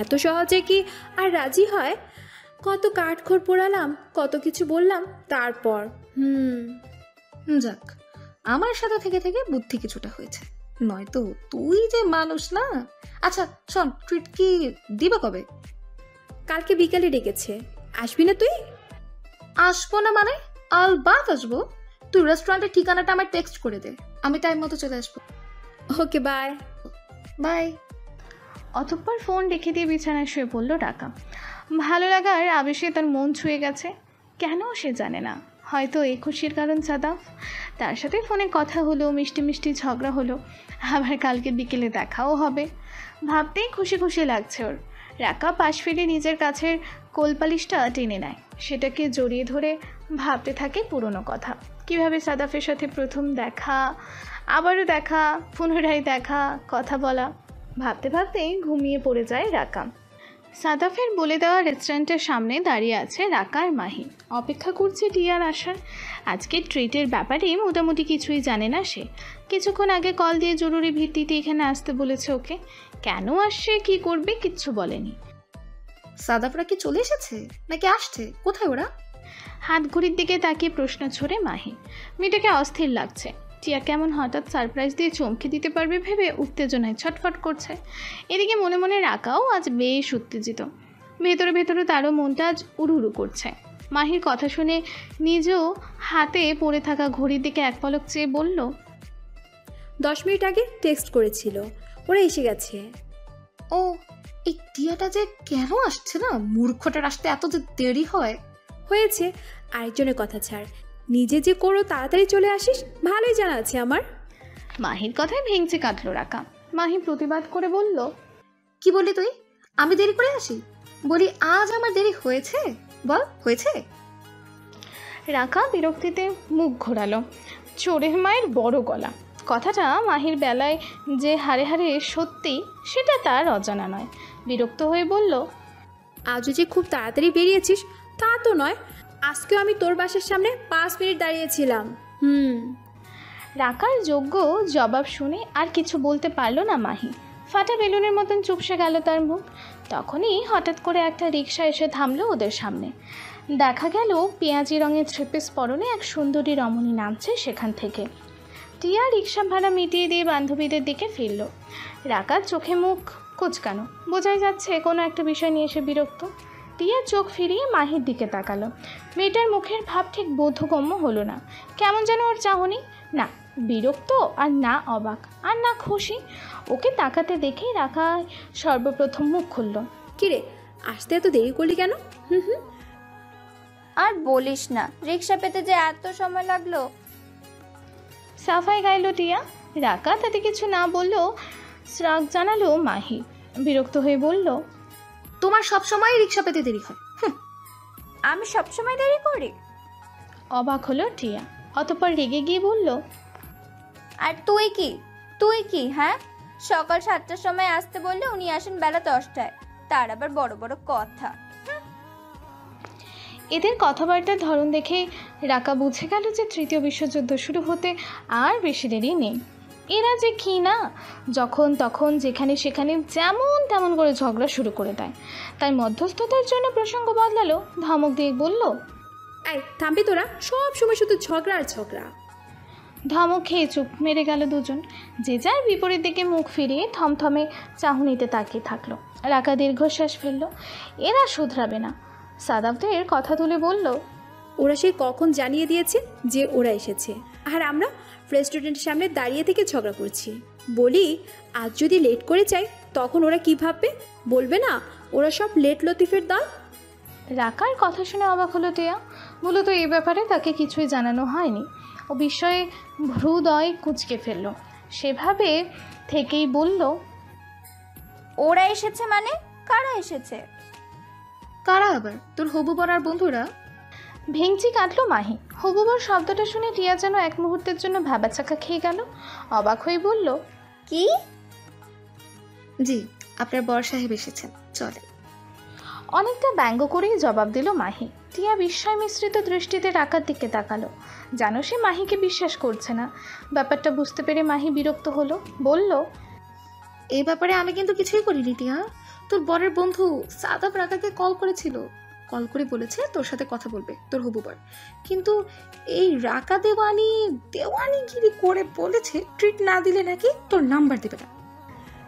এত সহজে কি আর রাজি হয়? কত কাঠখড় পোড়ালাম, কত কিছু বললাম, তারপর যাক, আমার সাথে থেকে থেকে বুদ্ধি কিছুটা হয়েছে, নয়তো তুই যে মানুষ না। আচ্ছা শোন, ট্রিট কি দিবা কবে? কালকে বিকালে ডেকেছে, আসবি না তুই? আসবো না মানে? আলবাত আসবো। তুই রেস্টুরেন্টের ঠিকানাটা আমার টেক্সট করে দে, আমি টাইম মতো চলে আসবো। Okay bye. বাই। অতঃপর ফোন রেখে দিয়ে বিছানায় শুয়ে পড়ল রাকা। ভালো লাগার আবেশে তার মন ছুঁয়ে গেছে, কেন সে জানে না। হয়তো এই খুশির কারণ সাদাফ। তার সাথে ফোনে কথা হলো, মিষ্টি মিষ্টি ঝগড়া হলো, আবার কালকে বিকেলে দেখাও হবে। ভাবতেই খুশি খুশি লাগছে ওর। রাকা পাশ ফিরে নিজের কাছের কোলপালিশটা টেনে নেয়, সেটাকে জড়িয়ে ধরে ভাবতে থাকে পুরনো কথা। কিভাবে সাদাফের সাথে প্রথম দেখা, আবারও দেখা, পুনরায় দেখা, কথা বলা। ভাবতে ভাবতেই ঘুমিয়ে পড়ে যায় রাকা। সাদাফের বলে দেওয়া রেস্টুরেন্টের সামনে দাঁড়িয়ে আছে রাকা আর মাহি। অপেক্ষা করছে টিয়ার আসার। আজকে ট্রিটের ব্যাপারে মোটামুটি কিছুই জানে না সে। কিছুক্ষণ আগে কল দিয়ে জরুরি ভিত্তিতে এখানে আসতে বলেছে ওকে। কেন আসছে, কি করবে, কিচ্ছু বলেনি। সাদাফরা কি চলে এসেছে নাকি আসছে? কোথায় ওরা? হাত ঘড়ির দিকে তাকিয়ে প্রশ্ন ছড়ে মাহি। মেয়েটাকে অস্থির লাগছে। টিয়া কেমন হঠাৎ সারপ্রাইজ দিয়ে চমকে দিতে পারবে ভেবে উত্তেজনায় ছটফট করছে। এদিকে মনে মনে রাকাও আজ বেশ উত্তেজিত। ভেতরে ভেতরে তারও মনটা আজ উড়ুড়ু করছে। মাহির কথা শুনে নিজেও হাতে পড়ে থাকা ঘড়ির দিকে এক পলক চেয়ে বলল, 10 মিনিট আগে টেক্সট করেছিল, ওরা এসে গেছে। ও, এই টিয়াটা যে কেন আসছে না, মূর্খটার আসতে এত যে দেরি হয়। হয়েছে, আরেকজনের কথা ছাড়, নিজে যে করো তাড়াতাড়ি চলে আসিস, ভালোই জানা আছে আমার। মাহির কথায় ভেঙচে কাটল রাকা। মাহি প্রতিবাদ করে বলল, কি বললি তুই? আমি দেরি করে আসি? বলি আজ আমার দেরি হয়েছে, বল হয়েছে? রাকা বিরক্তিতে মুখ ঘোরালো। চোরের মায়ের বড় গলা। কথাটা মাহির বেলায় যে হারে হারে সত্যি সেটা তার অজানা নয়। বিরক্ত হয়ে বলল, আজও যে খুব তাড়াতাড়ি বেরিয়েছিস তা তো নয়, আজকেও আমি তোর বাসার সামনে 5 মিনিট দাঁড়িয়েছিলাম। রাকার যোগ্য জবাব শুনে আর কিছু বলতে পারল না মাহি। ফাটা বেলুনের মতন চুপসে গেল তার মুখ। তখনই হঠাৎ করে একটা রিকশা এসে থামলো ওদের সামনে। দেখা গেল পেঁয়াজি রঙের থ্রিপিস পরনে এক সুন্দরী রমণী নামছে সেখান থেকে। টিয়া রিকশা ভাড়া মিটিয়ে দিয়ে বান্ধবীদের দিকে ফিরল। রাকার চোখে মুখ কুচকানো, বোঝাই যাচ্ছে কোনো একটা বিষয় নিয়ে এসে বিরক্ত। টিয়া চোখ ফিরিয়ে মাহির দিকে তাকালো। মেয়েটার মুখের ভাব ঠিক বোধগম্য হলো না। কেমন যেন ওর চাহনি, না বিরক্ত আর না অবাক আর না খুশি। ওকে তাকাতে দেখেই রাকা সর্বপ্রথম মুখ খুলল। কিরে, আসতে এত দেরি করলি কেন? আর বলিস না, রিক্সা পেতে যে এত সময় লাগলো। সাফাই গাইল টিয়া। রাকা তাতে কিছু না বললেও শ্রাগ জানালো মাহি। বিরক্ত হয়ে বলল, তোমার সবসময় রিক্সা পেতে দেরি হয়। আমি সবসময় দেরি করি? অবাক হলো টিয়া। অতঃপর রেগে গিয়ে বলল, আর তুই কি হ্যাঁ, সকাল 7টার সময় আসতে বললে উনি আসেন বেলা 10টায়, তার আবার বড় বড় কথা। এদের কথাবার্তার ধরন দেখে রাকা বুঝে গেল যে তৃতীয় বিশ্বযুদ্ধ শুরু হতে আর বেশি দেরি নেই। এরা যে কি না, যখন তখন যেখানে সেখানে যেমন তেমন করে ঝগড়া শুরু করে দেয়। তাই মধ্যস্থতার জন্য প্রসঙ্গ বদলালো, ধমক দিয়ে বলল, এই থামবি তোরা, সব সময় শুধু ঝগড়া আর ঝগড়া। ধমক খেয়ে চুপ মেরে গেল দুজন। যে যার বিপরীত দিকে মুখ ফিরিয়ে থমথমে চাহনিতে তাকিয়ে থাকলো। রাকা দীর্ঘশ্বাস ফেলল। এরা শুধরাবে না। সাদাফদের কথা তুলে বলল, ওরা সেই কখন জানিয়ে দিয়েছে যে ওরা এসেছে, আর আমরা রেস্টুরেন্টের সামনে দাঁড়িয়ে থেকে ঝগড়া করছি। বলি আজ যদি লেট করে চাই তখন ওরা কি ভাববে? বলবে না ওরা সব লেট লতিফের দল? রাকার কথা শুনে অবাক হলো টিয়া। মূলত এই ব্যাপারে তাকে কিছুই জানানো হয়নি। ও বিস্ময়ে ভ্রুদয় কুঁচকে ফেলল। সেভাবে থেকেই বলল, ওরা এসেছে মানে? কারা এসেছে? কারা আবার? তোর হবু বরার বন্ধুরা? ভেঙচি কাটলো মাহি। হবুবর শব্দটা শুনে টিয়া যেন এক মুহূর্তের জন্য ভ্যাবাচাকা খেয়ে গেল। অবাক হয়ে বলল, কি? জি, আপনার বর সাহেব এসেছেন, চলে। অনেকটা ব্যঙ্গ করেই জবাব দিল মাহি। টিয়া বিস্ময় মিশ্রিত দৃষ্টিতে রাকার দিকে তাকালো। যেন সে মাহিকে বিশ্বাস করছে না। ব্যাপারটা বুঝতে পেরে মাহি বিরক্ত হলো, বলল, এই ব্যাপারে আমি কিন্তু কিছুই করিনি টিয়া। তোর বরের বন্ধু সাদাফ রাকাকে কল করেছিল, কল করে বলেছে তোর সাথে কথা বলবে, তোর হবু বর। কিন্তু এই রাকা দেওয়ানিগিরি করে বলেছে ট্রিট না দিলে নাকি তোর নাম্বার দেবে না।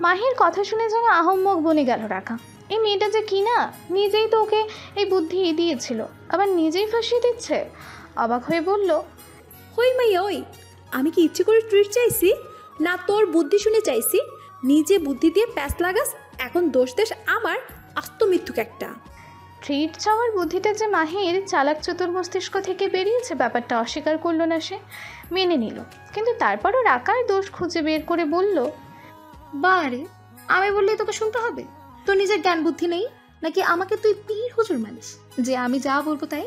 মাহির কথা শুনে যেন আহম্মক বনে গেল রাকা। এই মেয়েটা যে কি না, নিজেই তো ওকে এই বুদ্ধি দিয়েছিল, আবার নিজেই ফাঁসিয়ে দিচ্ছে। অবাক হয়ে বলল, হই মাইয়া ওই, আমি কি ইচ্ছে করে ট্রিট চাইছি? না তোর বুদ্ধি শুনে চাইছি? নিজে বুদ্ধি দিয়ে প্যাঁচ লাগাস, এখন দোষ দেশ আমার, আস্ত মিথ্যুক একটা। ট্রিট চাওয়ার বুদ্ধিটা যে মাহির চালাক চতুর মস্তিষ্ক থেকে বেরিয়েছে ব্যাপারটা অস্বীকার করলো না সে, মেনে নিল। কিন্তু তারপরও রাকার দোষ খুঁজে বের করে বলল, বারে আমি বললেই তোকে শুনতে হবে? তোর নিজের জ্ঞান বুদ্ধি নেই নাকি আমাকে তুই পীর হুজুর মানিস যে আমি যা বলবো তাই?